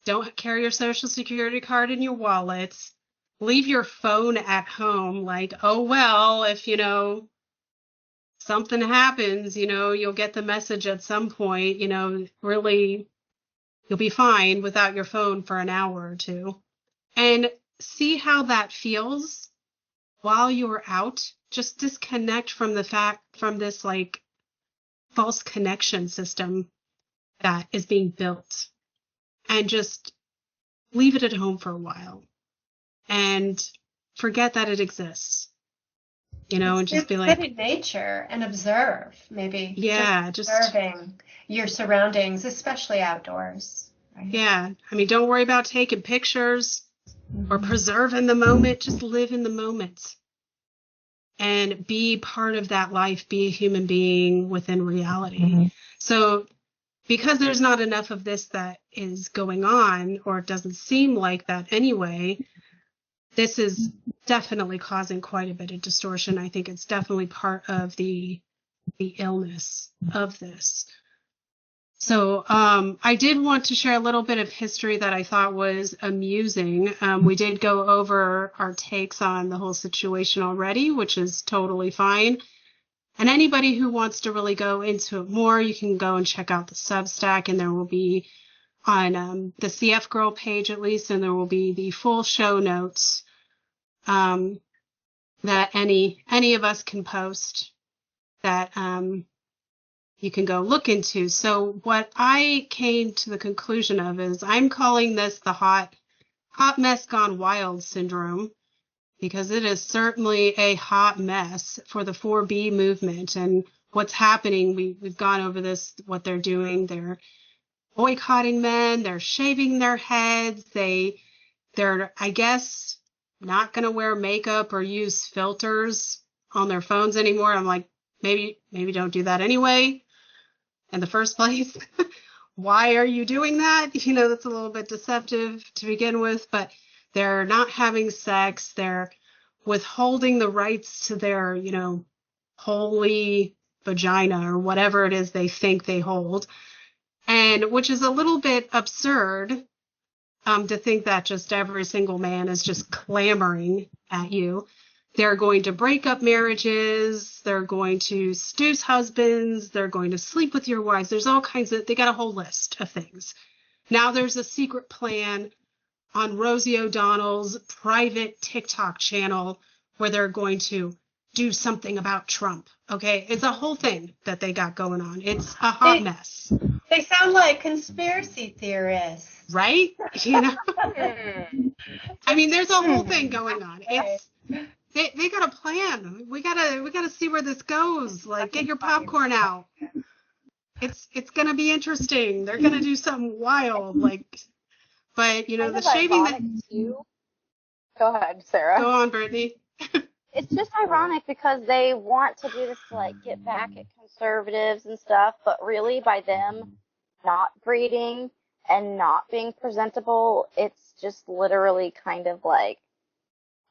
Don't carry your social security card in your wallet. Leave your phone at home. Like, oh, well, if, something happens, you'll get the message at some point, really, you'll be fine without your phone for an hour or two. And see how that feels while you're out. Just disconnect from this like false connection system that is being built. And just leave it at home for a while and forget that it exists, and just be like, sit in nature and observe, maybe. Yeah, just observing your surroundings, especially outdoors. Right? Yeah. Don't worry about taking pictures or preserving the moment. Just live in the moment and be part of that life. Be a human being within reality. So, because there's not enough of this that is going on, or it doesn't seem like that anyway, this is definitely causing quite a bit of distortion. I think it's definitely part of the illness of this. So I did want to share a little bit of history that I thought was amusing. We did go over our takes on the whole situation already, which is totally fine. And anybody who wants to really go into it more, you can go and check out the Substack, and there will be on the CF Girl page at least, and there will be the full show notes that any of us can post that you can go look into. So what I came to the conclusion of is I'm calling this the hot mess gone wild syndrome, because it is certainly a hot mess for the 4B movement and what's happening. We've gone over this, what they're doing. They're boycotting men. They're shaving their heads. They're, I guess, not going to wear makeup or use filters on their phones anymore. I'm like, maybe don't do that anyway in the first place. Why are you doing that? That's a little bit deceptive to begin with, but they're not having sex. They're withholding the rights to their, holy vagina or whatever it is they think they hold. And which is a little bit absurd to think that just every single man is just clamoring at you. They're going to break up marriages. They're going to seduce husbands. They're going to sleep with your wives. There's all kinds they got a whole list of things. Now there's a secret plan on Rosie O'Donnell's private TikTok channel where they're going to do something about Trump. Okay, it's a whole thing that they got going on. It's a hot mess. They sound like conspiracy theorists, right? There's a whole thing going on. It's they got a plan. We gotta see where this goes. Like, get your popcorn out. It's gonna be interesting. They're gonna do something wild, like. But, the shaving that... Go ahead, Sarah. Go on, Brittany. It's just ironic because they want to do this to, get back at conservatives and stuff, but really by them not breeding and not being presentable, it's just literally kind of,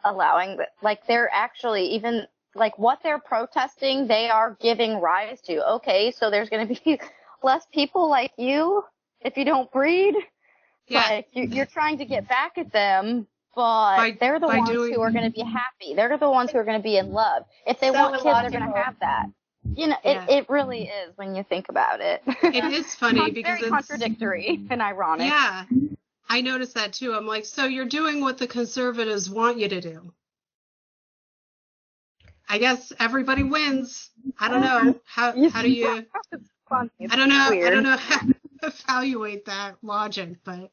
allowing... they're actually even... what they're protesting, they are giving rise to. Okay, so there's going to be less people like you if you don't breed... Yeah. You're trying to get back at them, but they're the ones who are going to be happy. They're the ones who are going to be in love. If they want kids, they're going to have that. It really is when you think about it. It is funny because it's very contradictory and ironic. Yeah, I noticed that too. I'm like, so you're doing what the conservatives want you to do. I guess everybody wins. I don't know. How do you... I don't know. evaluate that logic, but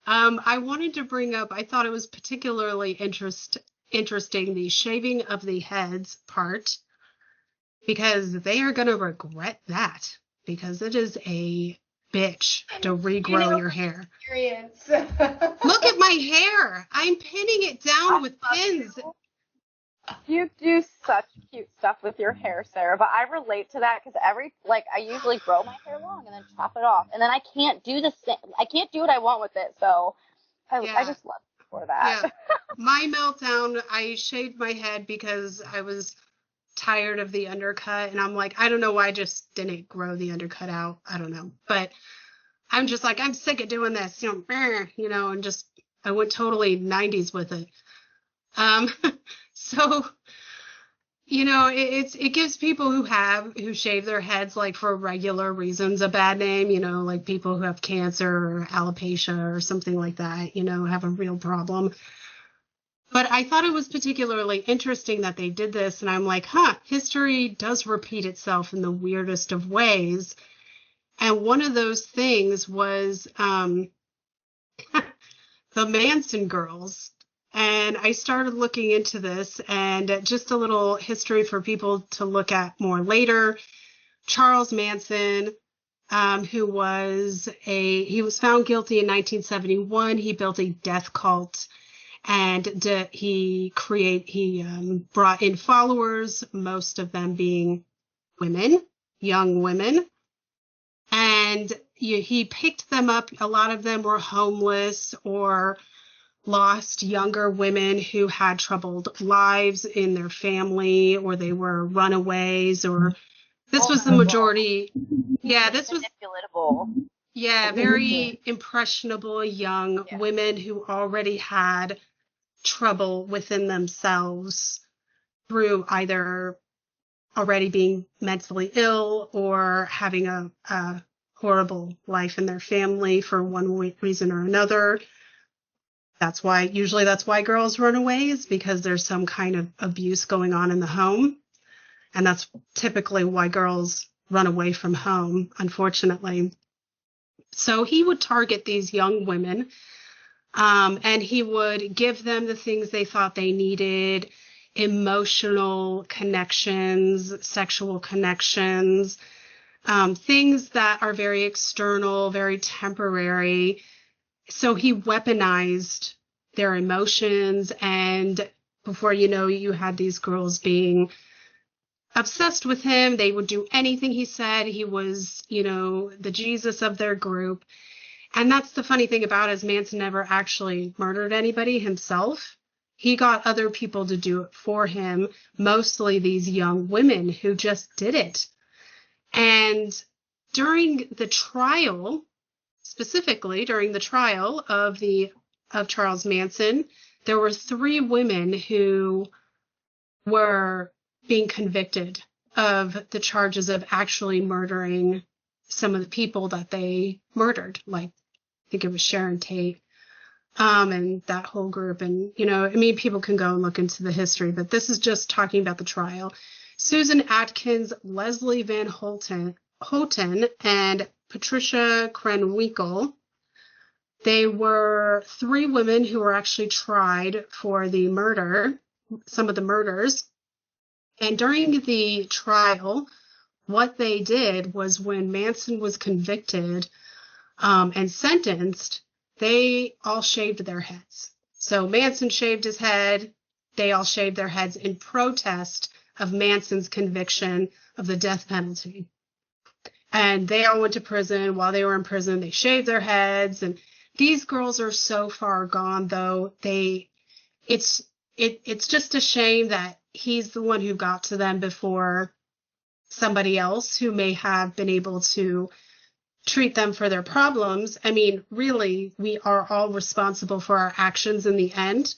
I wanted to bring up, I thought it was particularly interesting, the shaving of the heads part, because they are going to regret that, because it is a bitch to regrow your hair. Experience. Look at my hair. I'm pinning it down with pins. You do such cute stuff with your hair, Sarah, but I relate to that because I usually grow my hair long and then chop it off, and then I can't do the same. I can't do what I want with it, so I just love you for that. Yeah. My meltdown, I shaved my head because I was tired of the undercut, and I'm like, I don't know why I just didn't grow the undercut out. I don't know, but I'm just like, I'm sick of doing this, and just I went totally 90s with it. So, it gives people who shave their heads like for regular reasons a bad name, like people who have cancer or alopecia or something like that, have a real problem. But I thought it was particularly interesting that they did this, and I'm like, history does repeat itself in the weirdest of ways. And one of those things was the Manson girls. And I started looking into this, and just a little history for people to look at more later. Charles Manson, he was found guilty in 1971. He built a death cult, and he brought in followers, most of them being women, young women. And he picked them up. A lot of them were homeless or lost younger women who had troubled lives in their family, or they were runaways, or this was the majority. Yeah, this was manipulatable. Yeah, very impressionable young women who already had trouble within themselves through either already being mentally ill or having a horrible life in their family for one reason or another. That's why girls run away, is because there's some kind of abuse going on in the home. And that's typically why girls run away from home, unfortunately. So he would target these young women, and he would give them the things they thought they needed: emotional connections, sexual connections, things that are very external, very temporary. So he weaponized their emotions, and before you know, you had these girls being obsessed with him. They would do anything he said. He was, the Jesus of their group. And that's the funny thing about it, is Manson never actually murdered anybody himself. He got other people to do it for him, mostly these young women who just did it. And during the trial, specifically during the trial of Charles Manson, there were 3 women who were being convicted of the charges of actually murdering some of the people that they murdered. Like, I think it was Sharon Tate, and that whole group. And, people can go and look into the history, but this is just talking about the trial. Susan Atkins, Leslie Van Houten, and Patricia Krenwinkel. They were 3 women who were actually tried for some of the murders. And during the trial, what they did was, when Manson was convicted and sentenced, they all shaved their heads. So Manson shaved his head. They all shaved their heads in protest of Manson's conviction of the death penalty. And they all went to prison. While they were in prison, they shaved their heads. And these girls are so far gone, though. It's just a shame that he's the one who got to them before somebody else who may have been able to treat them for their problems. I mean, really, we are all responsible for our actions in the end.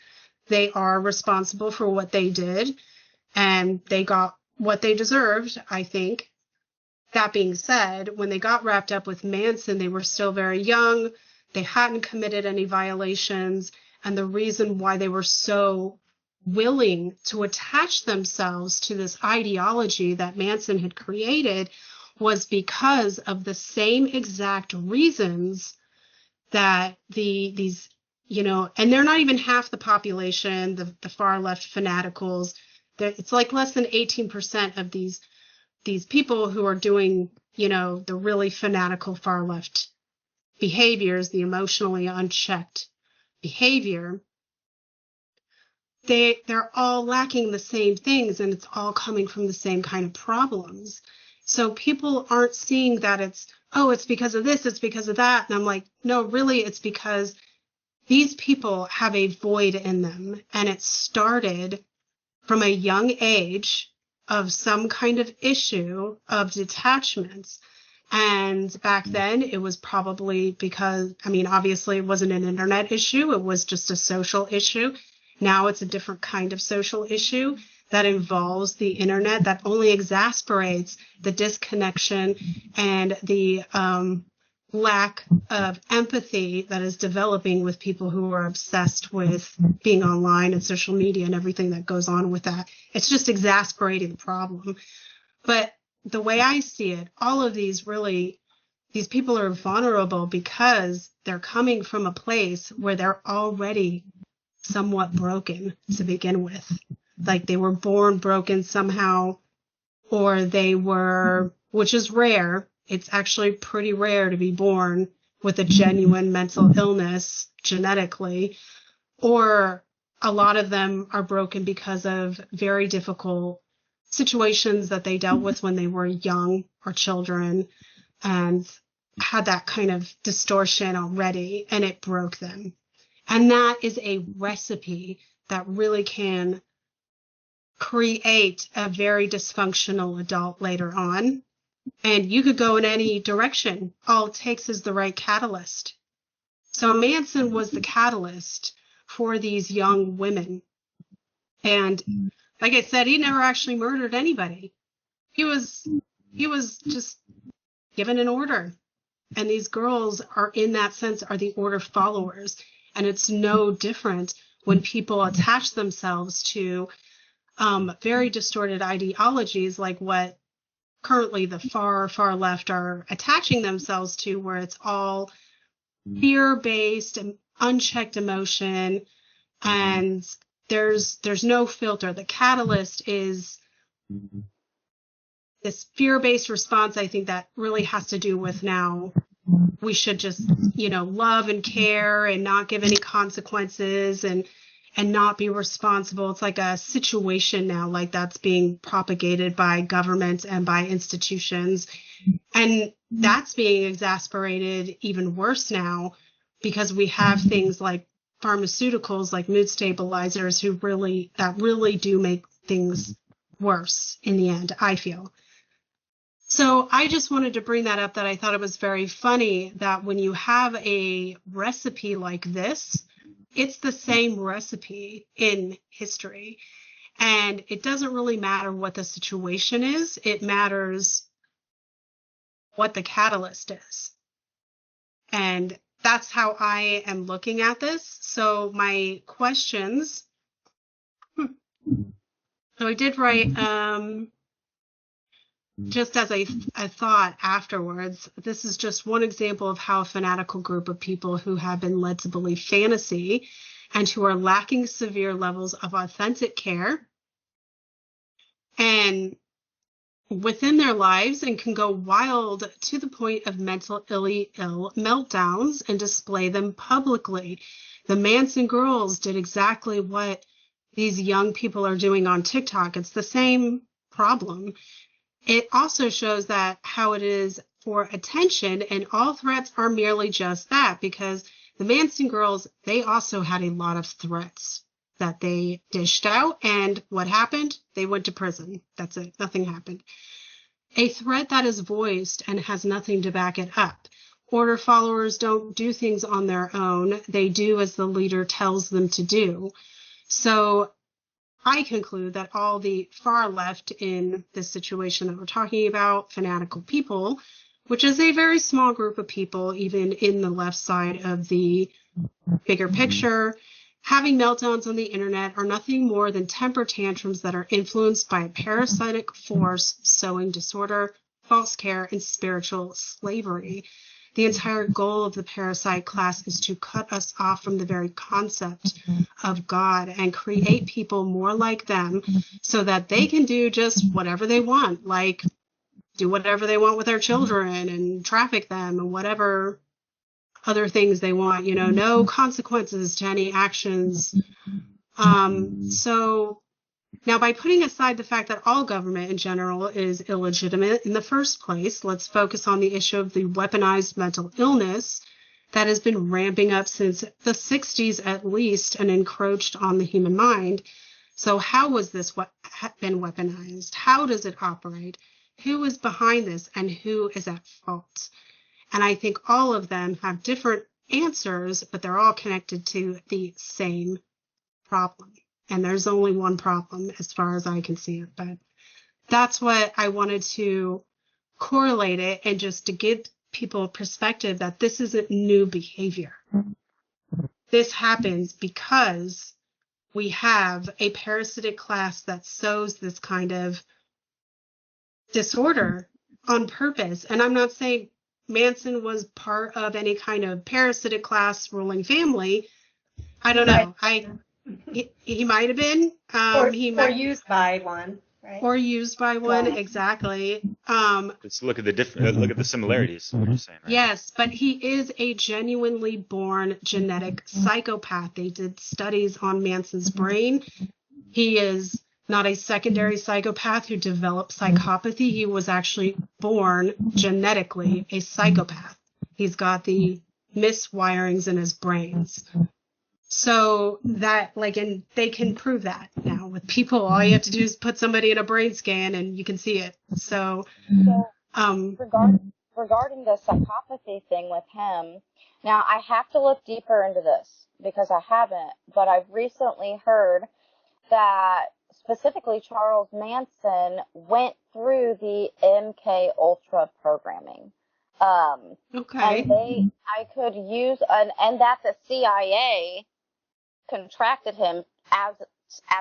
They are responsible for what they did, and they got what they deserved, I think. That being said, when they got wrapped up with Manson, they were still very young. They hadn't committed any violations. And the reason why they were so willing to attach themselves to this ideology that Manson had created was because of the same exact reasons that these, and they're not even half the population, the far left fanaticals. It's like less than 18% of these people who are doing, the really fanatical far left behaviors, the emotionally unchecked behavior. They're all lacking the same things, and it's all coming from the same kind of problems. So people aren't seeing that it's because of this, it's because of that. And I'm like, no, really, it's because these people have a void in them, and it started from a young age of some kind of issue of detachments. And back then it was probably because, obviously it wasn't an internet issue. It was just a social issue. Now it's a different kind of social issue that involves the internet, that only exasperates the disconnection and the lack of empathy that is developing with people who are obsessed with being online and social media and everything that goes on with that. It's just exasperating the problem. But the way I see it, all of these people are vulnerable because they're coming from a place where they're already somewhat broken to begin with. Like they were born broken somehow, or they were, which is rare. It's actually pretty rare to be born with a genuine mental illness genetically, or a lot of them are broken because of very difficult situations that they dealt with when they were young or children and had that kind of distortion already, and it broke them. And that is a recipe that really can create a very dysfunctional adult later on. And you could go in any direction. All it takes is the right catalyst. So Manson was the catalyst for these young women. And like I said, he never actually murdered anybody. He was just given an order. And these girls are, in that sense, are the order followers. And it's no different when people attach themselves to very distorted ideologies like what currently the far left are attaching themselves to, where it's all fear-based and unchecked emotion, and there's no filter. The catalyst is this fear-based response. I think that really has to do with now we should just, love and care and not give any consequences and not be responsible. It's like a situation now, like that's being propagated by government and by institutions. And that's being exasperated even worse now because we have things like pharmaceuticals, like mood stabilizers, that really do make things worse in the end, I feel. So I just wanted to bring that up, that I thought it was very funny that when you have a recipe like this, it's the same recipe in history. And it doesn't really matter what the situation is. It matters what the catalyst is. And that's how I am looking at this. So my questions. So I did write, just as a thought afterwards, this is just one example of how a fanatical group of people who have been led to believe fantasy and who are lacking severe levels of authentic care and within their lives and can go wild to the point of mentally ill meltdowns and display them publicly. The Manson girls did exactly what these young people are doing on TikTok. It's the same problem. It also shows that how it is for attention, and all threats are merely just that, because the Manson girls, they also had a lot of threats that they dished out. And what happened? They went to prison. That's it. Nothing happened. A threat that is voiced and has nothing to back it up. Order followers don't do things on their own. They do as the leader tells them to do. So I conclude that all the far left in this situation that we're talking about, fanatical people, which is a very small group of people, even in the left side of the bigger picture, having meltdowns on the internet are nothing more than temper tantrums that are influenced by a parasitic force sowing disorder, false care, and spiritual slavery. The entire goal of the parasite class is to cut us off from the very concept of God and create people more like them so that they can do just whatever they want, like do whatever they want with their children and traffic them and whatever other things they want, no consequences to any actions. So now, by putting aside the fact that all government in general is illegitimate in the first place, let's focus on the issue of the weaponized mental illness that has been ramping up since the 60s at least and encroached on the human mind. So how has this been weaponized? How does it operate? Who is behind this and who is at fault? And I think all of them have different answers, but they're all connected to the same problem. And there's only one problem as far as I can see it. But that's what I wanted to correlate it and just to give people a perspective that this isn't new behavior. This happens because we have a parasitic class that sows this kind of disorder on purpose. And I'm not saying Manson was part of any kind of parasitic class ruling family. I don't know. He might have been. Or used by one, right? Or used by one, exactly. Let's look at the similarities. What you're saying, right? Yes, but he is a genuinely born genetic psychopath. They did studies on Manson's brain. He is not a secondary psychopath who developed psychopathy. He was actually born genetically a psychopath. He's got the miswirings in his brains. So that, and they can prove that now with people. All you have to do is put somebody in a brain scan and you can see it. So, regarding the psychopathy thing with him, now I have to look deeper into this because I haven't, but I've recently heard that specifically Charles Manson went through the MK Ultra programming. Okay. And I could use, and that the CIA contracted him as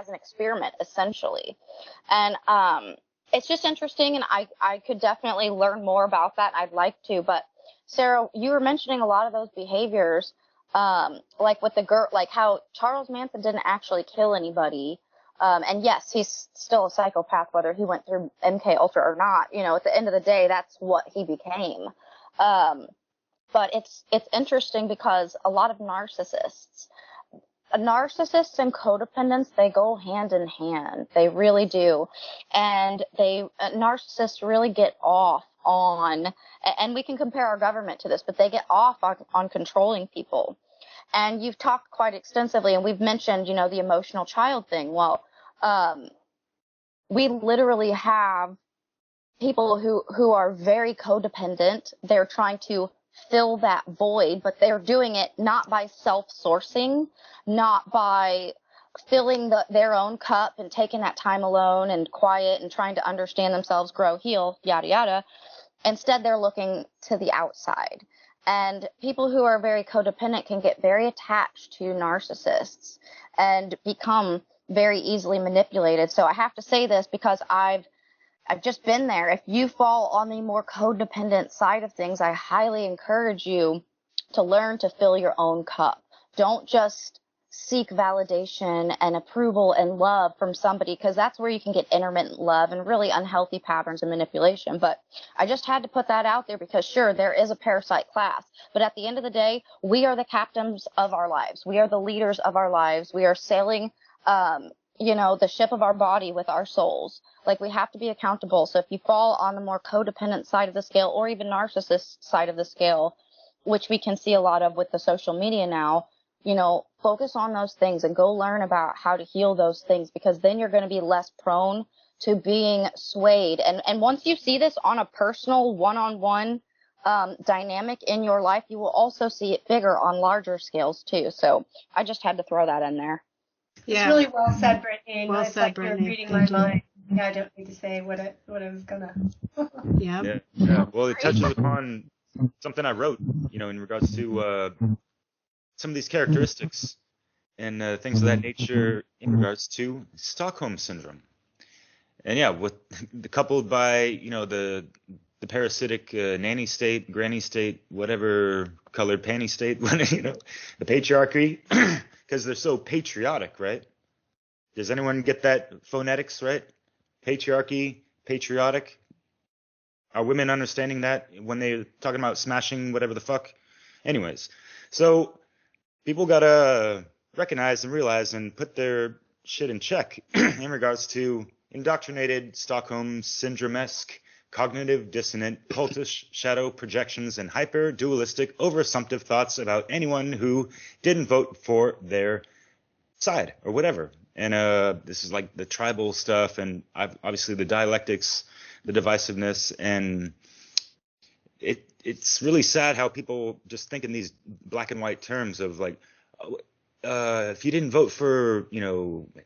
an experiment, essentially. And it's just interesting, and I could definitely learn more about that. I'd like to, but Sarah, you were mentioning a lot of those behaviors, like with the girl, like how Charles Manson didn't actually kill anybody. And yes, he's still a psychopath, whether he went through MK Ultra or not. At the end of the day, that's what he became. But it's interesting because a lot of narcissists and codependents, they go hand in hand. They really do. And narcissists really get off on, and we can compare our government to this, but they get off on controlling people. And you've talked quite extensively, and we've mentioned, the emotional child thing. Well, we literally have people who are very codependent. They're trying to fill that void, but they're doing it not by self-sourcing, not by filling their own cup and taking that time alone and quiet and trying to understand themselves, grow, heal, yada, yada. Instead, they're looking to the outside. And people who are very codependent can get very attached to narcissists and become very easily manipulated. So I have to say this because I've just been there. If you fall on the more codependent side of things, I highly encourage you to learn to fill your own cup. Don't just seek validation and approval and love from somebody, because that's where you can get intermittent love and really unhealthy patterns of manipulation. But I just had to put that out there because, sure, there is a parasite class. But at the end of the day, we are the captains of our lives. We are the leaders of our lives. We are sailing the ship of our body with our souls. Like, we have to be accountable. So if you fall on the more codependent side of the scale, or even narcissist side of the scale, which we can see a lot of with the social media now, focus on those things and go learn about how to heal those things, because then you're going to be less prone to being swayed. And once you see this on a personal one-on-one dynamic in your life, you will also see it bigger on larger scales too. So I just had to throw that in there. Yeah. It's really well said, Brittany. Well it's said, like Brittany. You're reading my mind. Yeah, I don't need to say what I was gonna. Yeah. Well, it touches upon something I wrote, in regards to some of these characteristics and things of that nature in regards to Stockholm syndrome. And yeah, coupled by the the parasitic nanny state, granny state, whatever colored panty state, the patriarchy, because they're so patriotic, right? Does anyone get that phonetics, right? Patriarchy, patriotic. Are women understanding that when they're talking about smashing whatever the fuck? Anyways, so people gotta recognize and realize and put their shit in check in regards to indoctrinated, Stockholm syndrome-esque, cognitive dissonant, cultish shadow projections and hyper-dualistic, over-assumptive thoughts about anyone who didn't vote for their side or whatever. And this is like the tribal stuff and obviously the dialectics, the divisiveness, and it's really sad how people just think in these black and white terms of like, if you didn't vote for,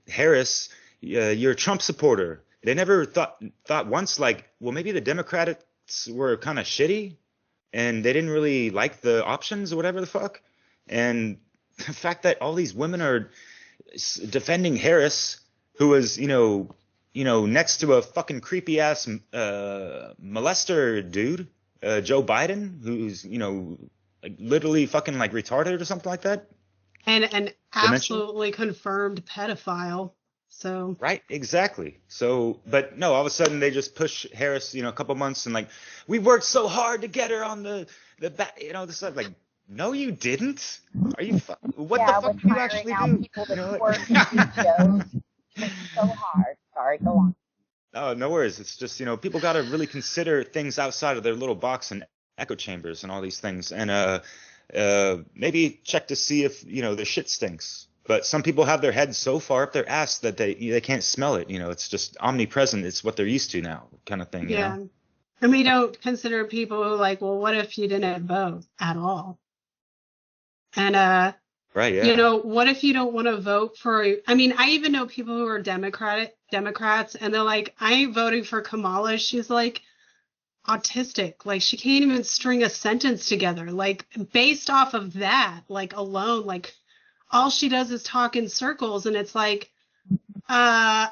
Harris, you're a Trump supporter. They never thought once like, well, maybe the Democrats were kind of shitty and they didn't really like the options or whatever the fuck. And the fact that all these women are defending Harris, who was, next to a fucking creepy ass molester dude, Joe Biden, who's, like literally fucking like retarded or something like that. And an absolutely confirmed pedophile. So right, exactly. So, but no, all of a sudden they just push Harris, a couple months and like, we worked so hard to get her on the back, this stuff. Like, no, you didn't. Are you? What the fuck do you actually do? People that work shows so hard. Sorry, go on. Oh, no worries. It's just people got to really consider things outside of their little box and echo chambers and all these things, and maybe check to see if their shit stinks. But some people have their heads so far up their ass that they can't smell it. It's just omnipresent. It's what they're used to now, kind of thing. Yeah. And we don't consider people who like, well, what if you didn't vote at all? And right, yeah. What if you don't want to vote for? I mean, I even know people who are Democrats, and they're like, I ain't voting for Kamala. She's like autistic. Like she can't even string a sentence together. Like based off of that, like alone, like all she does is talk in circles, and it's like, I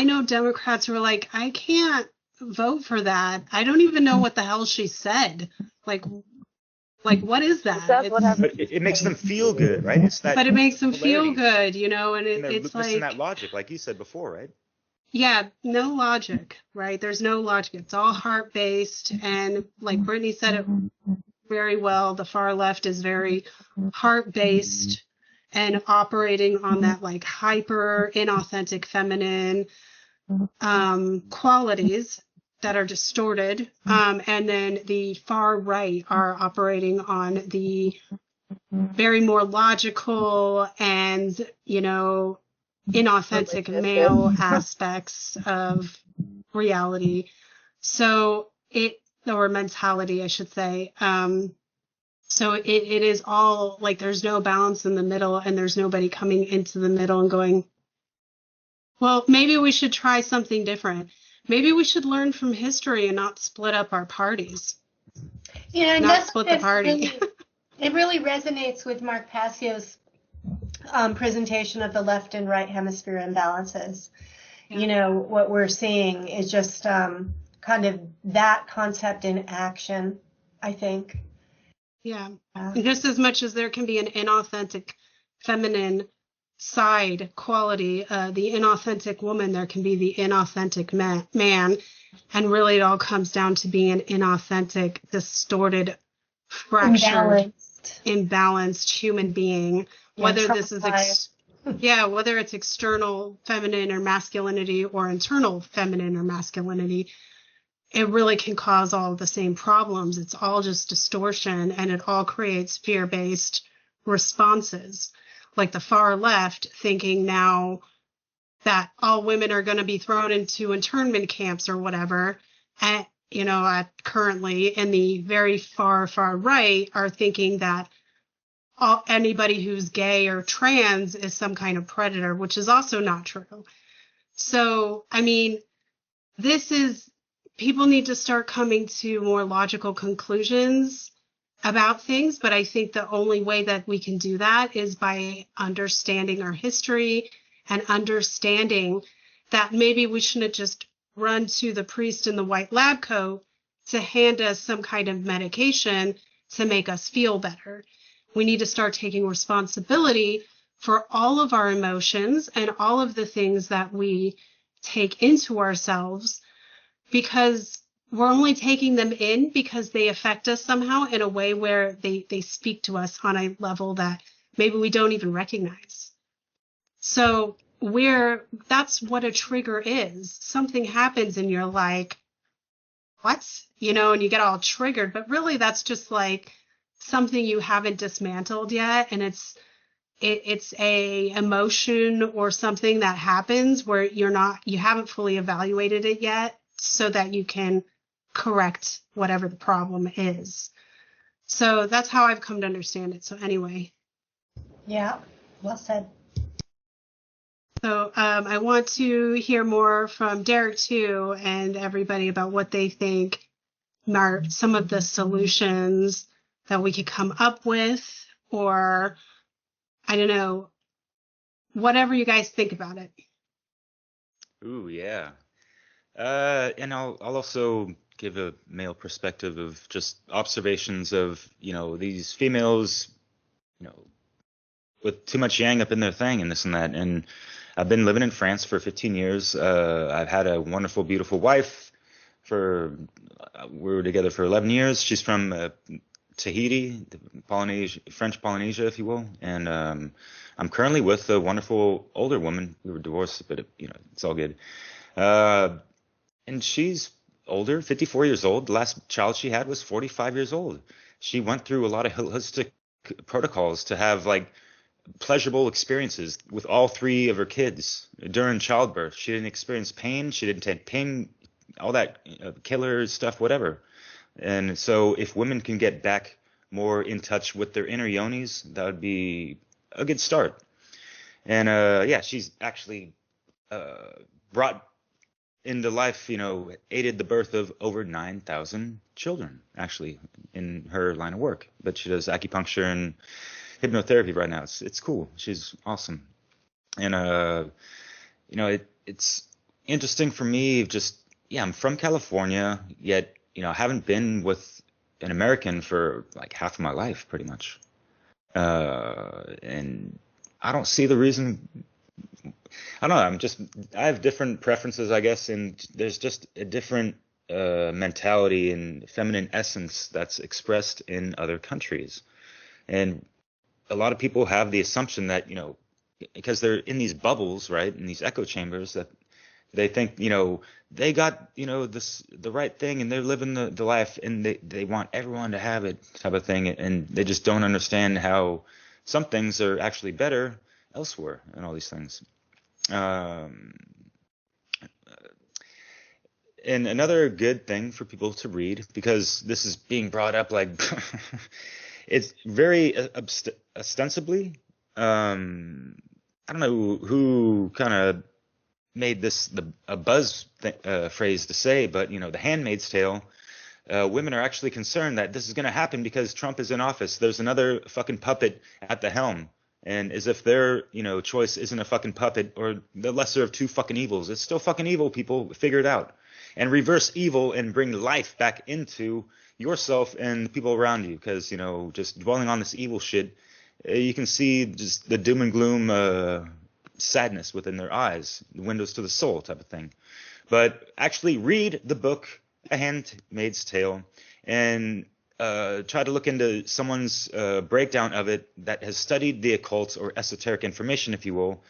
know Democrats who are like, I can't vote for that. I don't even know what the hell she said. Like what is that? But it makes them feel good, right? It's that. But it makes them feel good, and it's like that logic, like you said before, right? Yeah, no logic, right? There's no logic. It's all heart based, and like Brittany said it very well. The far left is very heart based and operating on that like hyper inauthentic feminine qualities that are distorted, and then the far right are operating on the very more logical and inauthentic male aspects of reality. So or mentality, I should say. So it is all like there's no balance in the middle, and there's nobody coming into the middle and going, well, maybe we should try something different. Maybe we should learn from history and not split up our parties. And not split the party. It really resonates with Mark Passio's presentation of the left and right hemisphere imbalances. Yeah. What we're seeing is just kind of that concept in action, I think. Yeah. Just as much as there can be an inauthentic feminine side quality, the inauthentic woman, there can be the inauthentic man. And really it all comes down to being an inauthentic, distorted, fractured, imbalanced human being. Whether this is whether it's external feminine or masculinity or internal feminine or masculinity, it really can cause all of the same problems. It's all just distortion, and it all creates fear-based responses. Like the far left thinking now that all women are going to be thrown into internment camps or whatever. And, currently in the very far, far right are thinking that anybody who's gay or trans is some kind of predator, which is also not true. So, I mean, people need to start coming to more logical conclusions about things, but I think the only way that we can do that is by understanding our history and understanding that maybe we shouldn't just run to the priest in the white lab coat to hand us some kind of medication to make us feel better. We need to start taking responsibility for all of our emotions and all of the things that we take into ourselves, because we're only taking them in because they affect us somehow in a way where they speak to us on a level that maybe we don't even recognize. So that's what a trigger is. Something happens and you're like, what? And you get all triggered, but really that's just like something you haven't dismantled yet. And it's a emotion or something that happens where you haven't fully evaluated it yet, so that you can correct whatever the problem is. So that's how I've come to understand it. So anyway. Yeah, well said. So I want to hear more from Derek too, and everybody about what they think are some of the solutions that we could come up with, or I don't know, whatever you guys think about it. Ooh, yeah. And I'll also give a male perspective of just observations of, these females, with too much yang up in their thing and this and that. And I've been living in France for 15 years. I've had a wonderful, beautiful wife we were together for 11 years. She's from Tahiti, French Polynesia, if you will. And I'm currently with a wonderful older woman. We were divorced, but it's all good. And she's older, 54 years old. The last child she had was 45 years old. She went through a lot of holistic protocols to have pleasurable experiences with all three of her kids during childbirth. She didn't experience pain. She didn't take pain, all that killer stuff, whatever. And so if women can get back more in touch with their inner yonis, that would be a good start. And she's actually brought into life, aided the birth of over 9,000 children, actually, in her line of work. But she does acupuncture and hypnotherapy right now. It's cool. She's awesome. And, it's interesting for me. I'm from California, yet, I haven't been with an American for half of my life, pretty much. And I don't see the reason. I don't know. I have different preferences, I guess, and there's just a different mentality and feminine essence that's expressed in other countries. And a lot of people have the assumption that, because they're in these bubbles, right, in these echo chambers, that they think, they got, the right thing and they're living the life and they want everyone to have it type of thing. And they just don't understand how some things are actually better elsewhere and all these things. And another good thing for people to read, because this is being brought up it's very ostensibly, I don't know who kind of made this a buzz phrase to say, but The Handmaid's Tale, women are actually concerned that this is going to happen because Trump is in office. There's another fucking puppet at the helm. And as if their, choice isn't a fucking puppet or the lesser of two fucking evils. It's still fucking evil, people. Figure it out. And reverse evil and bring life back into yourself and the people around you. Because, just dwelling on this evil shit, you can see just the doom and gloom sadness within their eyes, the windows to the soul type of thing. But actually read the book, A Handmaid's Tale, and try to look into someone's breakdown of it that has studied the occult or esoteric information, if you will.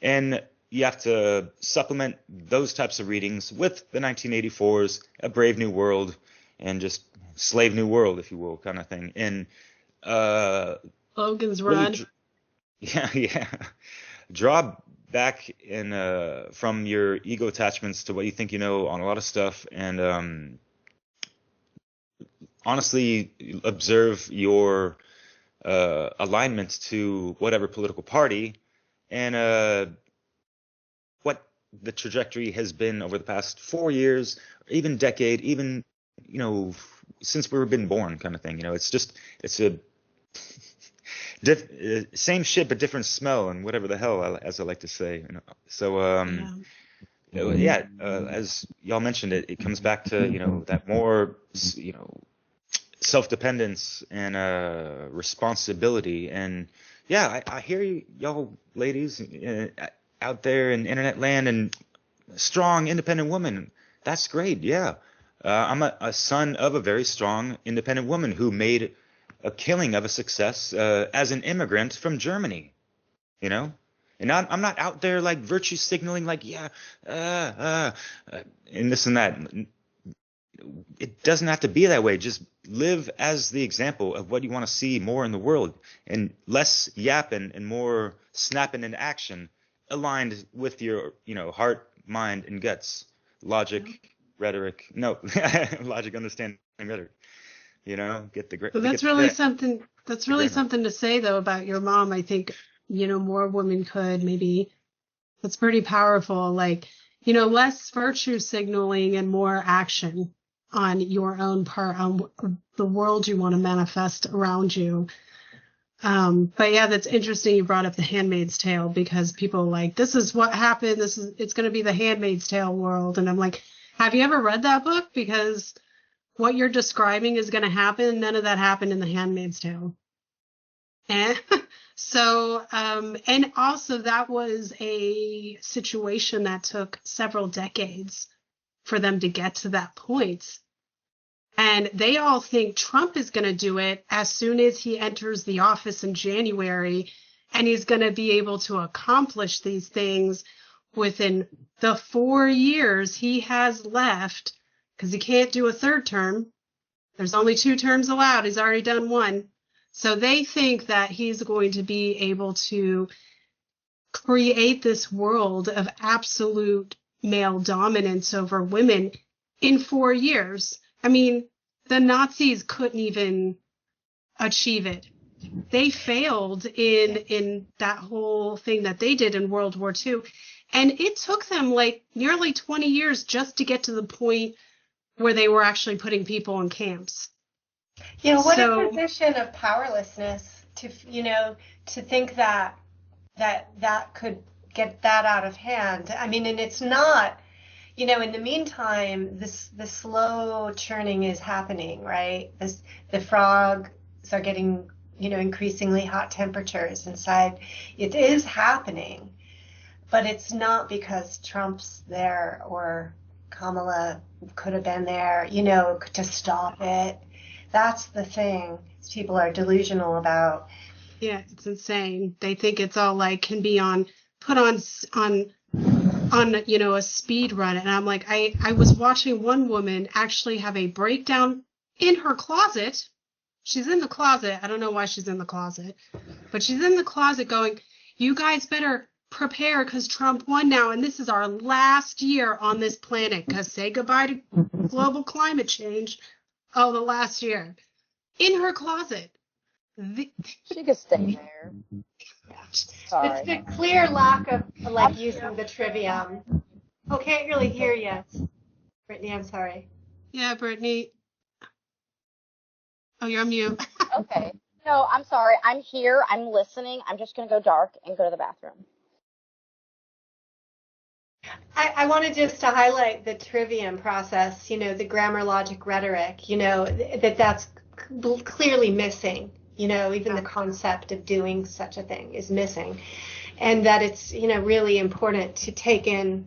And you have to supplement those types of readings with the 1984's A Brave New World and just Slave New World, if you will, kind of thing. And Logan's Run. Yeah. Draw back from your ego attachments to what you think you know on a lot of stuff, and honestly observe your alignment to whatever political party and what the trajectory has been over the past 4 years, or even decade, even since we've been born, kind of thing. It's a same shit but different smell, and whatever the hell, as I like to say. So as y'all mentioned, it comes back to, that more, self-dependence and responsibility. And I hear y'all ladies out there in internet land, and strong, independent woman. That's great. Yeah. I'm a son of a very strong, independent woman who made a killing of a success as an immigrant from Germany, and I'm not out there like virtue signaling, like, and this and that. It doesn't have to be that way. Just live as the example of what you want to see more in the world, and less yapping and more snapping into action, aligned with your, heart, mind, and guts, logic, rhetoric. No, logic, understanding, rhetoric. Get the great. So that's really something. That's really something to say, though, about your mom. I think, more women could maybe. That's pretty powerful. Like, less virtue signaling and more action on your own part, on the world you want to manifest around you. But yeah, that's interesting. You brought up The Handmaid's Tale, because people are like, this is what happened. It's going to be the Handmaid's Tale world. And I'm like, have you ever read that book? Because what you're describing is going to happen. None of that happened in The Handmaid's Tale. And so, and also that was a situation that took several decades for them to get to that point. And they all think Trump is going to do it as soon as he enters the office in January, and he's going to be able to accomplish these things within the 4 years he has left, because he can't do a third term. There's only 2 terms allowed. He's already done 1. So they think that he's going to be able to create this world of absolute male dominance over women in 4 years. I mean, the Nazis couldn't even achieve it. They failed in that whole thing that they did in World War II. And it took them like nearly 20 years just to get to the point where they were actually putting people in camps. What a position of powerlessness to think that could get that out of hand. I mean, and it's not, in the meantime, the slow churning is happening, right? The frogs are getting, increasingly hot temperatures inside. It is happening, but it's not because Trump's there or Kamala could have been there, to stop it. That's the thing people are delusional about. Yeah, it's insane. They think it's all like can be put on a speed run. And I'm like, I was watching one woman actually have a breakdown in her closet. She's in the closet. I don't know why she's in the closet, but she's in the closet going, you guys better prepare because Trump won now. And this is our last year on this planet, because say goodbye to global climate change. Oh, the last year. In her closet. She could stay there. Sorry. It's a clear lack of using the trivium. Oh, can't really hear you. Brittany, I'm sorry. Yeah, Brittany. Oh, you're on mute. Okay. No, I'm sorry. I'm here. I'm listening. I'm just going to go dark and go to the bathroom. I wanted just to highlight the trivium process, the grammar, logic, rhetoric, that's clearly missing, even the concept of doing such a thing is missing. And that it's, really important to take in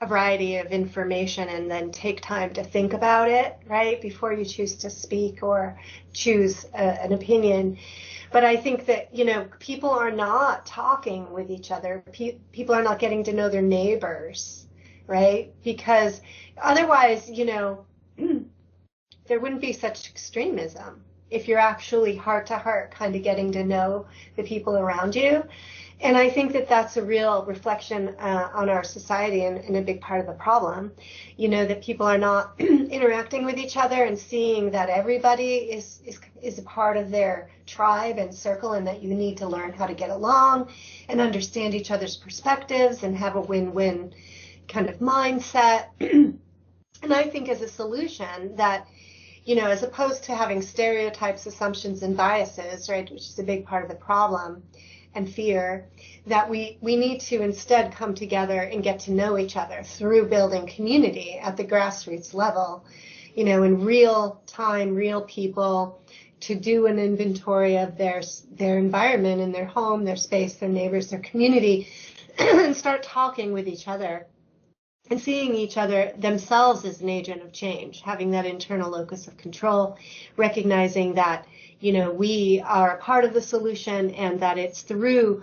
a variety of information and then take time to think about it, right, before you choose to speak or choose an opinion. But I think that, people are not talking with each other. People are not getting to know their neighbors, right? Because otherwise, there wouldn't be such extremism if you're actually heart to heart kind of getting to know the people around you. And I think that that's a real reflection on our society and a big part of the problem, that people are not interacting with each other and seeing that everybody is a part of their tribe and circle, and that you need to learn how to get along and understand each other's perspectives and have a win-win kind of mindset. And I think as a solution that, as opposed to having stereotypes, assumptions, and biases, right, which is a big part of the problem, and fear, that we need to instead come together and get to know each other through building community at the grassroots level, you know, in real time, real people, to do an inventory of their environment and their home, their space, their neighbors, their community, and start talking with each other and seeing each other themselves as an agent of change, having that internal locus of control, recognizing that, you know, we are a part of the solution and that it's through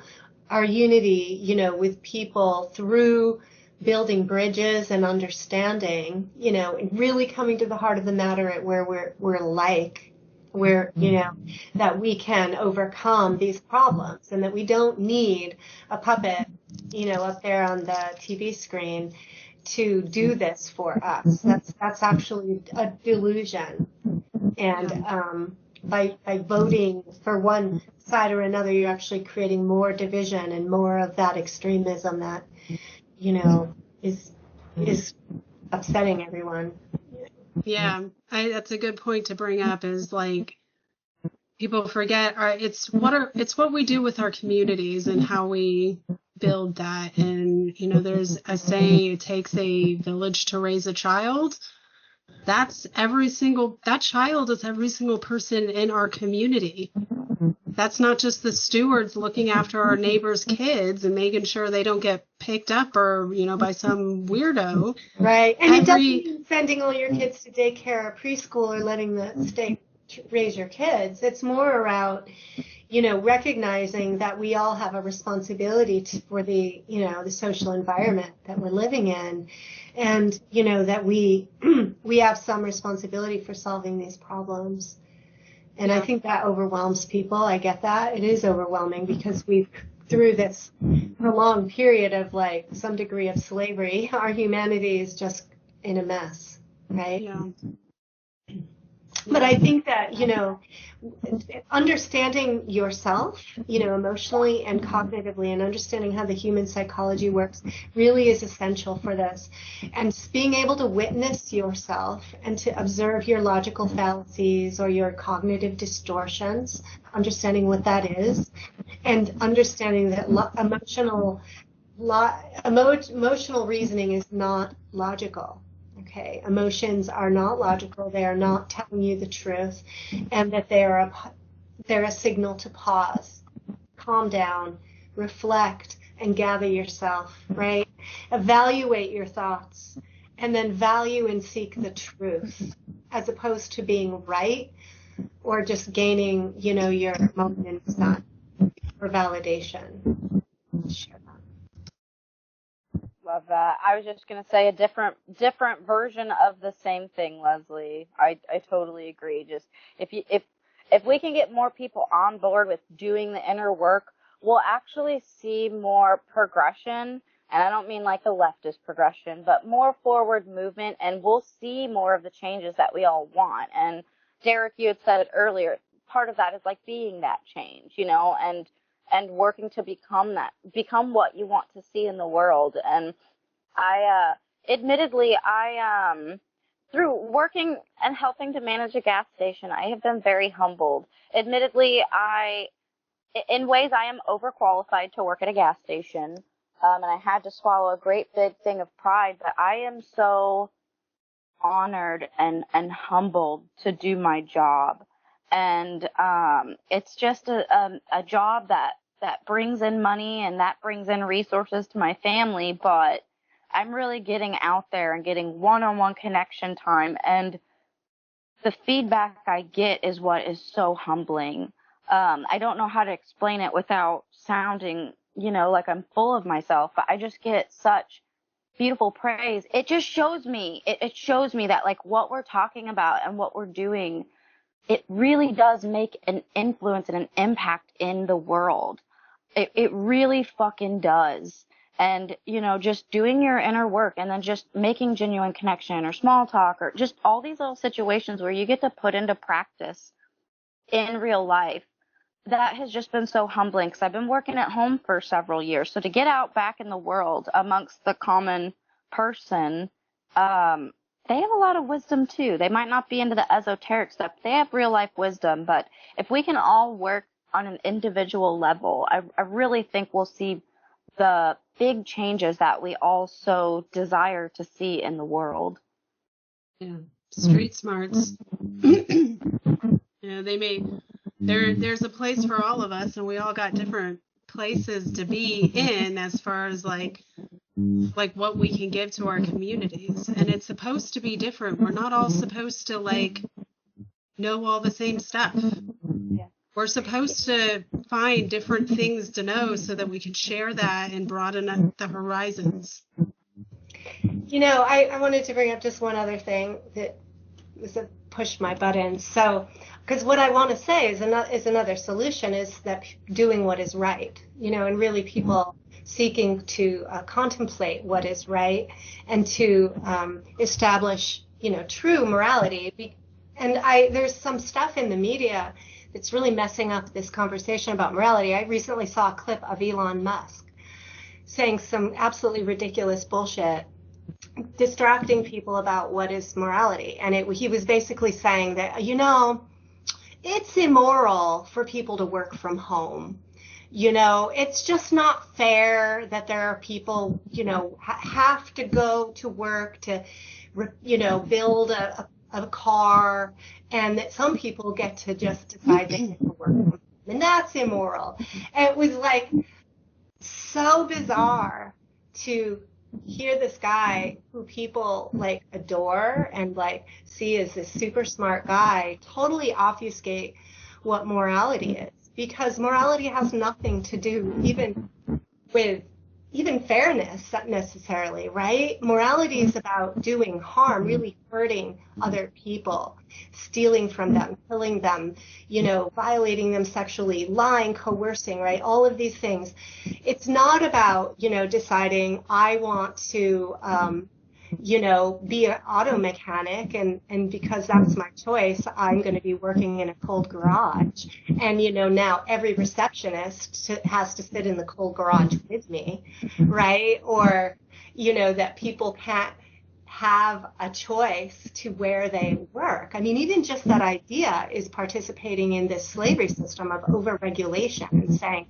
our unity, you know, with people, through building bridges and understanding, you know, and really coming to the heart of the matter at where we're like, where, you know, that we can overcome these problems and that we don't need a puppet, you know, up there on the TV screen to do this for us. That's actually a delusion. And by voting for one side or another, you're actually creating more division and more of that extremism that, you know, is upsetting everyone. Yeah, that's a good point to bring up, is like people forget it's what we do with our communities and how we build that. And, you know, there's a saying, it takes a village to raise a child. That child is every single person in our community. That's not just the stewards looking after our neighbors' kids and making sure they don't get picked up or, you know, by some weirdo. Right. And it doesn't mean sending all your kids to daycare or preschool or letting the state raise your kids. It's more about, you know, recognizing that we all have a responsibility for the, you know, the social environment that we're living in. And, you know, that we have some responsibility for solving these problems. And I think that overwhelms people. I get that. It is overwhelming because we've, through this prolonged period of like some degree of slavery, our humanity is just in a mess, right? Yeah. But I think that, you know, understanding yourself, you know, emotionally and cognitively, and understanding how the human psychology works really is essential for this. And being able to witness yourself and to observe your logical fallacies or your cognitive distortions, understanding what that is, and understanding that emotional reasoning is not logical. Okay, emotions are not logical. They are not telling you the truth, and that they're a signal to pause, calm down, reflect, and gather yourself, right? Evaluate your thoughts, and then value and seek the truth, as opposed to being right or just gaining, you know, your moments for validation. Share that. Love that. I was just going to say a different version of the same thing, Leslie. I totally agree. Just if we can get more people on board with doing the inner work, we'll actually see more progression. And I don't mean like the leftist progression, but more forward movement, and we'll see more of the changes that we all want. And Derek, you had said it earlier, part of that is like being that change, you know, and working to become what you want to see in the world. And I through working and helping to manage a gas station, I have been very humbled. Admittedly, in ways I am overqualified to work at a gas station. And I had to swallow a great big thing of pride, but I am so honored and humbled to do my job. And it's just a job that brings in money and that brings in resources to my family, but I'm really getting out there and getting one-on-one connection time, and the feedback I get is what is so humbling. I don't know how to explain it without sounding, you know, like I'm full of myself, but I just get such beautiful praise. It just shows me, it shows me that like what we're talking about and what we're doing, it really does make an influence and an impact in the world. It really fucking does. And, you know, just doing your inner work and then just making genuine connection or small talk or just all these little situations where you get to put into practice in real life, that has just been so humbling, because I've been working at home for several years. So to get out back in the world amongst the common person, they have a lot of wisdom too. They might not be into the esoteric stuff. They have real life wisdom. But if we can all work on an individual level. I really think we'll see the big changes that we all so desire to see in the world. Yeah, street smarts. There's a place for all of us, and we all got different places to be in as far as like what we can give to our communities, and it's supposed to be different. We're not all supposed to like know all the same stuff. Yeah. We're supposed to find different things to know so that we can share that and broaden up the horizons. You know, I wanted to bring up just one other thing that was a push my buttons. So, because what I want to say is another solution is that doing what is right, you know, and really people seeking to contemplate what is right and to establish, you know, true morality. And there's some stuff in the media that's really messing up this conversation about morality. I recently saw a clip of Elon Musk saying some absolutely ridiculous bullshit, distracting people about what is morality. And he was basically saying that, you know, it's immoral for people to work from home. You know, it's just not fair that there are people, you know, have to go to work to, you know, build a car, and that some people get to just decide they get to work. And that's immoral. And it was like so bizarre to hear this guy who people like adore and like see as this super smart guy totally obfuscate what morality is, because morality has nothing to do even with fairness necessarily, right? Morality is about doing harm, really hurting other people, stealing from them, killing them, you know, violating them sexually, lying, coercing, right? All of these things. It's not about, you know, deciding I want to, you know, be an auto mechanic, and because that's my choice, I'm going to be working in a cold garage. And, you know, now every receptionist has to sit in the cold garage with me, right? Or, you know, that people can't have a choice to where they work. I mean, even just that idea is participating in this slavery system of overregulation and saying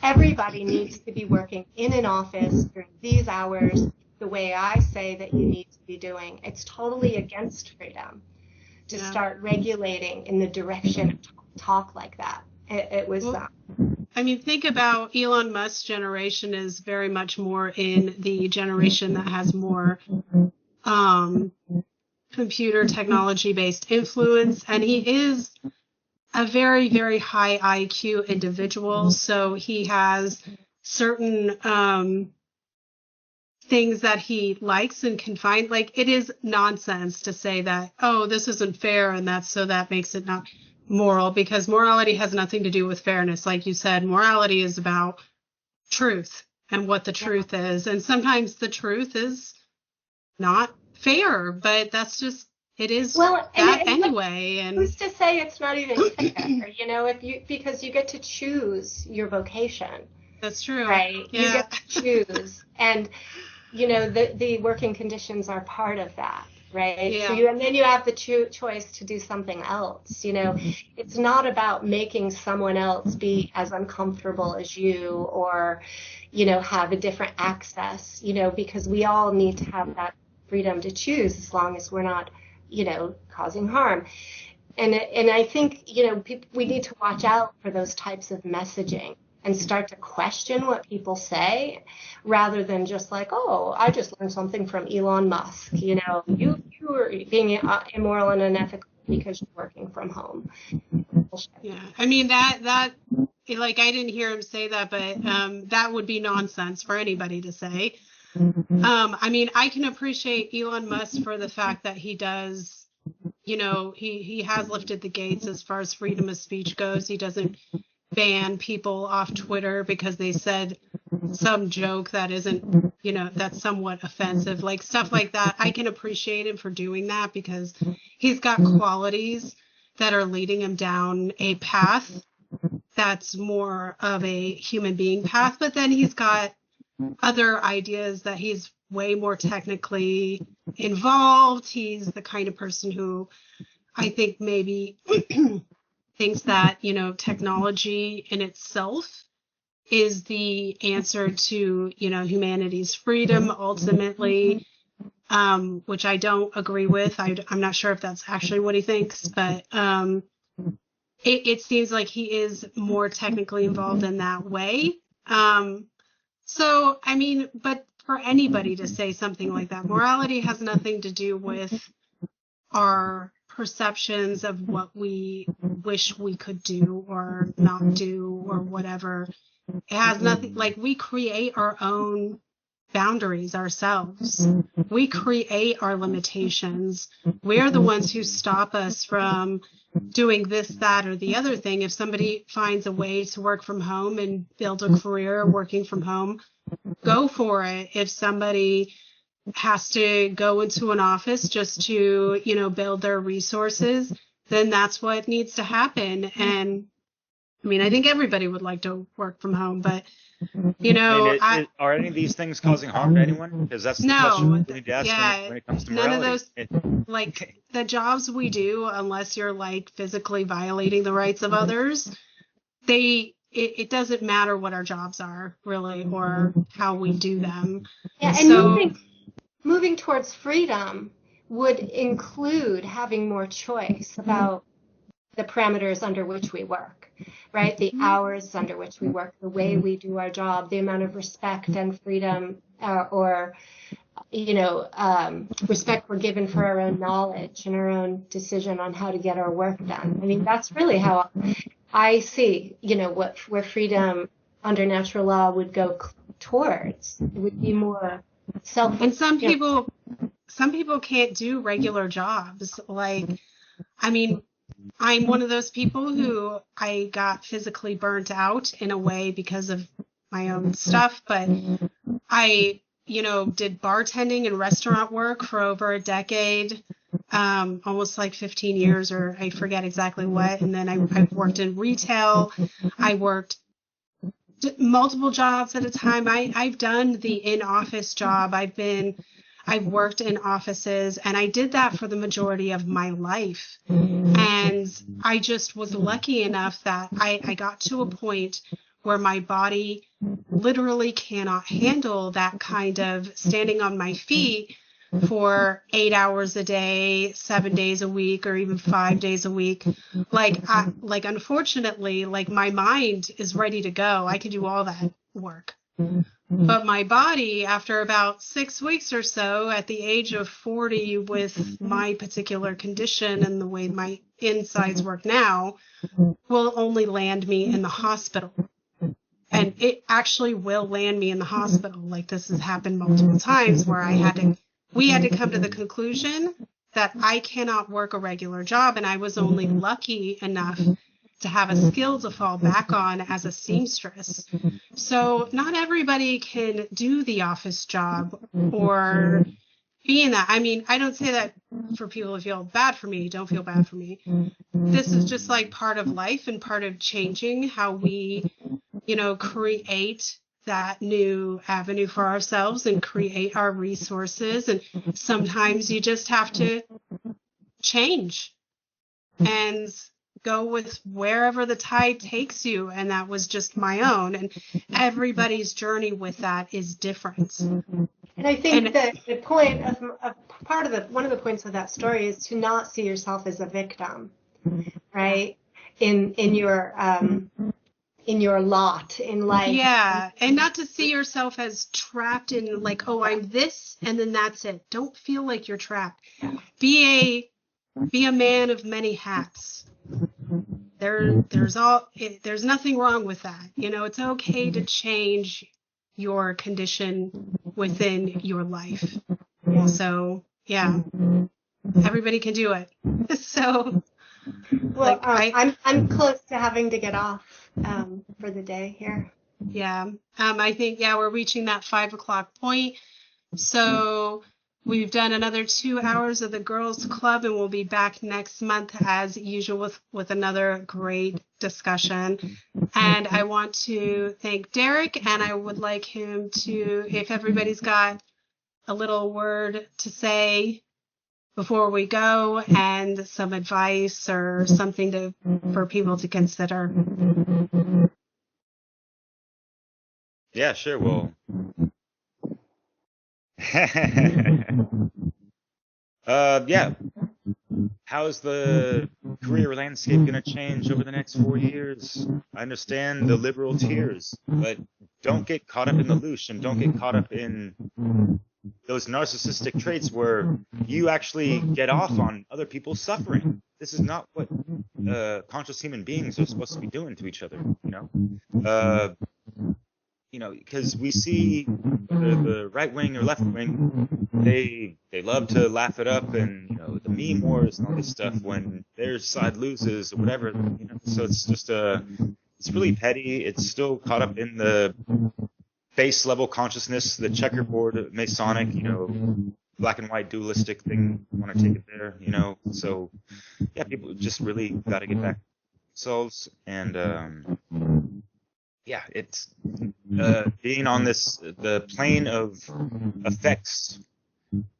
everybody needs to be working in an office during these hours the way I say that you need to be doing. It's totally against freedom to start regulating in the direction of talk like that. It was I mean, think about Elon Musk's generation is very much more in the generation that has more computer technology based influence, and he is a very, very high IQ individual, so he has certain things that he likes and can find. Like, it is nonsense to say that, oh, this isn't fair and that makes it not moral, because morality has nothing to do with fairness. Like you said, morality is about truth and what the truth is, and sometimes the truth is not fair, but that's just, it is anyway. And who's to say it's not even fair? You know, because you get to choose your vocation. That's true. Right? Yeah. You get to choose. And, you know, the working conditions are part of that, right? Yeah. So and then you have the choice to do something else. You know, it's not about making someone else be as uncomfortable as you, or, you know, have a different access, you know, because we all need to have that freedom to choose as long as we're not, you know, causing harm. And I think, you know, we need to watch out for those types of messaging and start to question what people say, rather than just like, oh, I just learned something from Elon Musk. You know, you are being immoral and unethical because you're working from home. Yeah, I mean, that like, I didn't hear him say that, but that would be nonsense for anybody to say. I mean, I can appreciate Elon Musk for the fact that he does, you know, he has lifted the gates as far as freedom of speech goes. He doesn't ban people off Twitter because they said some joke that isn't, you know, that's somewhat offensive, like stuff like that. I can appreciate him for doing that because he's got qualities that are leading him down a path that's more of a human being path. But then he's got other ideas that he's way more technically involved. He's the kind of person who I think maybe thinks that, technology in itself is the answer to, humanity's freedom ultimately, which I don't agree with. I'm not sure if that's actually what he thinks, but it seems like he is more technically involved in that way. So, I mean, but for anybody to say something like that, morality has nothing to do with our perceptions of what we wish we could do or not do or whatever. It has nothing, like, we create our own boundaries ourselves. We create our limitations. We're the ones who stop us from doing this, that, or the other thing. If somebody finds a way to work from home and build a career working from home, go for it. If somebody has to go into an office just to, build their resources, then that's what needs to happen. And I mean, I think everybody would like to work from home, but are any of these things causing harm to anyone? Because that's the question we need to ask when it comes to morality. None of those, like the jobs we do, unless you're like physically violating the rights of others, it doesn't matter what our jobs are really or how we do them. Yeah, and moving towards freedom would include having more choice about the parameters under which we work, right? The hours under which we work, the way we do our job, the amount of respect and freedom respect we're given for our own knowledge and our own decision on how to get our work done. I mean, that's really how I see, where freedom under natural law would go towards. It would be more self. And some people can't do regular jobs. Like, I mean, I'm one of those people who I got physically burnt out in a way because of my own stuff, but I, did bartending and restaurant work for over a decade, almost like 15 years, or I forget exactly what. And then I worked in retail. I worked multiple jobs at a time. I've done the in-office job. I've worked in offices, and I did that for the majority of my life. And I just was lucky enough that I got to a point where my body literally cannot handle that kind of standing on my feet for 8 hours a day, 7 days a week, or even 5 days a week. Unfortunately, my mind is ready to go. I can do all that work. But my body, after about 6 weeks or so, at the age of 40, with my particular condition and the way my insides work now, will only land me in the hospital. And it actually will land me in the hospital. Like, this has happened multiple times where we had to come to the conclusion that I cannot work a regular job. And I was only lucky enough to have a skill to fall back on as a seamstress. So not everybody can do the office job or be in that. I mean, I don't say that for people to feel bad for me. Don't feel bad for me. This is just like part of life and part of changing how we, create that new avenue for ourselves and create our resources. And sometimes you just have to change and go with wherever the tide takes you. And that was just my own. And everybody's journey with that is different. And I think that the point of one of the points of that story is to not see yourself as a victim, right? In your lot in life. Yeah, and not to see yourself as trapped in I'm this and then that's it. Don't feel like you're trapped. Be a man of many hats. There's nothing wrong with that. It's okay to change your condition within your life. Yeah. So yeah, everybody can do it. So. Well, I'm close to having to get off for the day here. Yeah. I think, we're reaching that 5 o'clock point. So we've done another 2 hours of the Girls Club, and we'll be back next month as usual with another great discussion. And I want to thank Derek, and I would like him to, if everybody's got a little word to say before we go, and some advice or something for people to consider? Yeah, sure. Well, yeah. How's the career landscape going to change over the next 4 years? I understand the liberal tears, but don't get caught up in the louche and don't get caught up in those narcissistic traits where you actually get off on other people's suffering. This is not what conscious human beings are supposed to be doing to each other, because we see the right wing or left wing, they love to laugh it up and the meme wars and all this stuff when their side loses or whatever. So it's just it's really petty. It's still caught up in the base level consciousness, the checkerboard Masonic, black and white dualistic thing. Want to take it there, So yeah, people just really got to get back to themselves and. Yeah, it's being on the plane of effects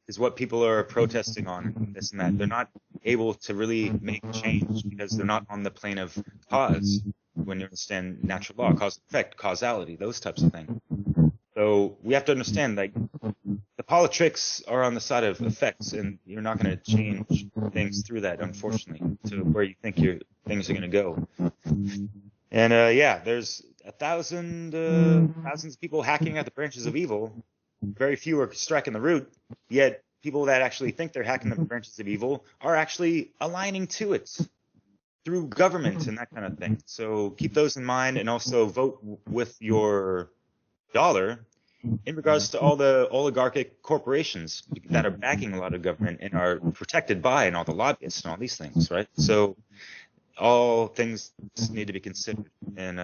is what people are protesting on, this and that. They're not able to really make change because they're not on the plane of cause. When you understand natural law, cause and effect, causality, those types of things. So we have to understand, like, the politics are on the side of effects, and you're not going to change things through that, unfortunately, to where you think things are going to go. And yeah, there's thousands of people hacking at the branches of evil. Very few are striking the root, yet people that actually think they're hacking the branches of evil are actually aligning to it through government and that kind of thing. So keep those in mind, and also vote with your dollar in regards to all the oligarchic corporations that are backing a lot of government and are protected by, and all the lobbyists and all these things, right? So all things need to be considered. And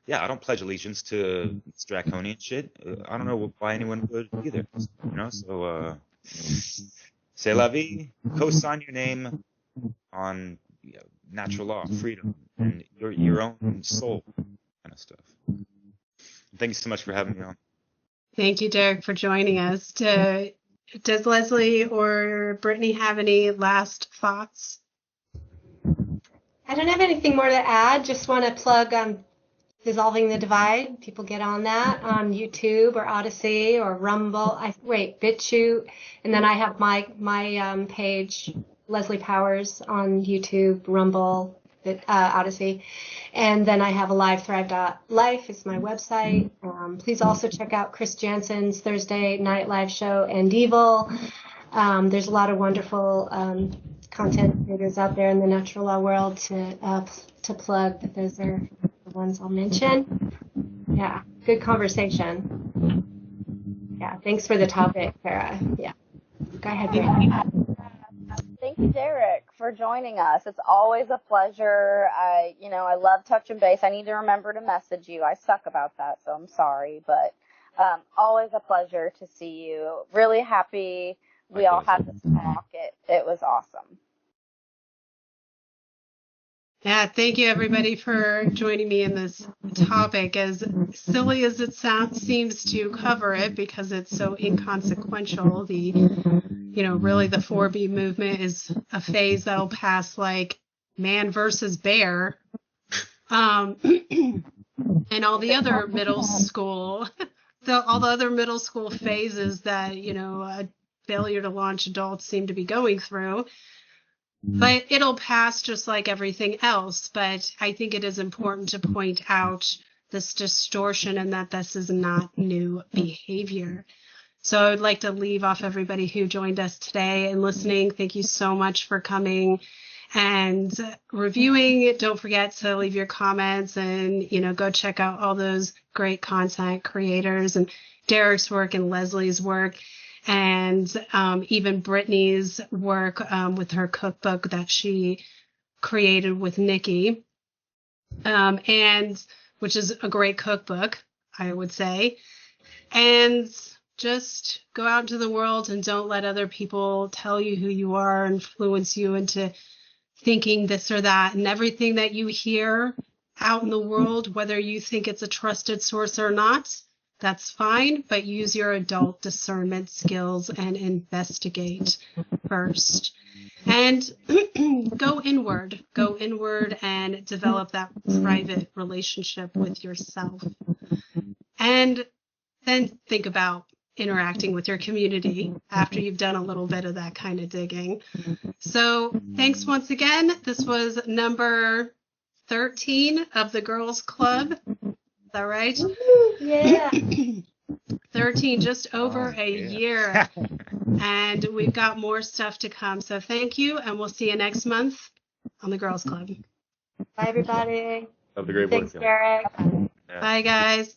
yeah, I don't pledge allegiance to this draconian shit. I don't know why anyone would either. So c'est la vie, co-sign your name on natural law, freedom, and your own soul kind of stuff. Thank you so much for having me on. Thank you, Derek, for joining us. Does Leslie or Brittany have any last thoughts? I don't have anything more to add. Just want to plug Dissolving the Divide. People get on that on YouTube or Odyssey or Rumble. BitChute. And then I have my page, Leslie Powers, on YouTube, Rumble, Odyssey. And then I have AliveThrive.life is my website. Please also check out Chris Jansen's Thursday night live show, And Evil. There's a lot of wonderful content creators out there in the natural law world to plug, but those are the ones I'll mention. Yeah, good conversation. Yeah, thanks for the topic, Sarah. Yeah, go ahead. Thank you, Derek, for joining us. It's always a pleasure. I love touching base. I need to remember to message you. I suck about that, so I'm sorry, but always a pleasure to see you. Really happy we all had this talk. It was awesome. Yeah, thank you everybody for joining me in this topic. As silly as it seems to cover it, because it's so inconsequential, really the 4B movement is a phase that'll pass like man versus bear. And all the other middle school, all the other middle school phases that, a failure to launch adults seem to be going through. But it'll pass just like everything else. But I think it is important to point out this distortion and that this is not new behavior. So I would like to leave off everybody who joined us today and listening. Thank you so much for coming and reviewing. Don't forget to leave your comments and, go check out all those great content creators and Derek's work and Leslie's work. And even Brittany's work with her cookbook that she created with Nikki, and which is a great cookbook, I would say. And just go out into the world and don't let other people tell you who you are, influence you into thinking this or that. And everything that you hear out in the world, whether you think it's a trusted source or not, that's fine, but use your adult discernment skills and investigate first. And go inward and develop that private relationship with yourself. And then think about interacting with your community after you've done a little bit of that kind of digging. So thanks once again. This was number 13 of the Girls Club. Is that right? Yeah. 13, just over a year. And we've got more stuff to come. So thank you, and we'll see you next month on the Girls Club. Bye, everybody. Have a great Thanks, work. Derek. Yeah. Bye, guys.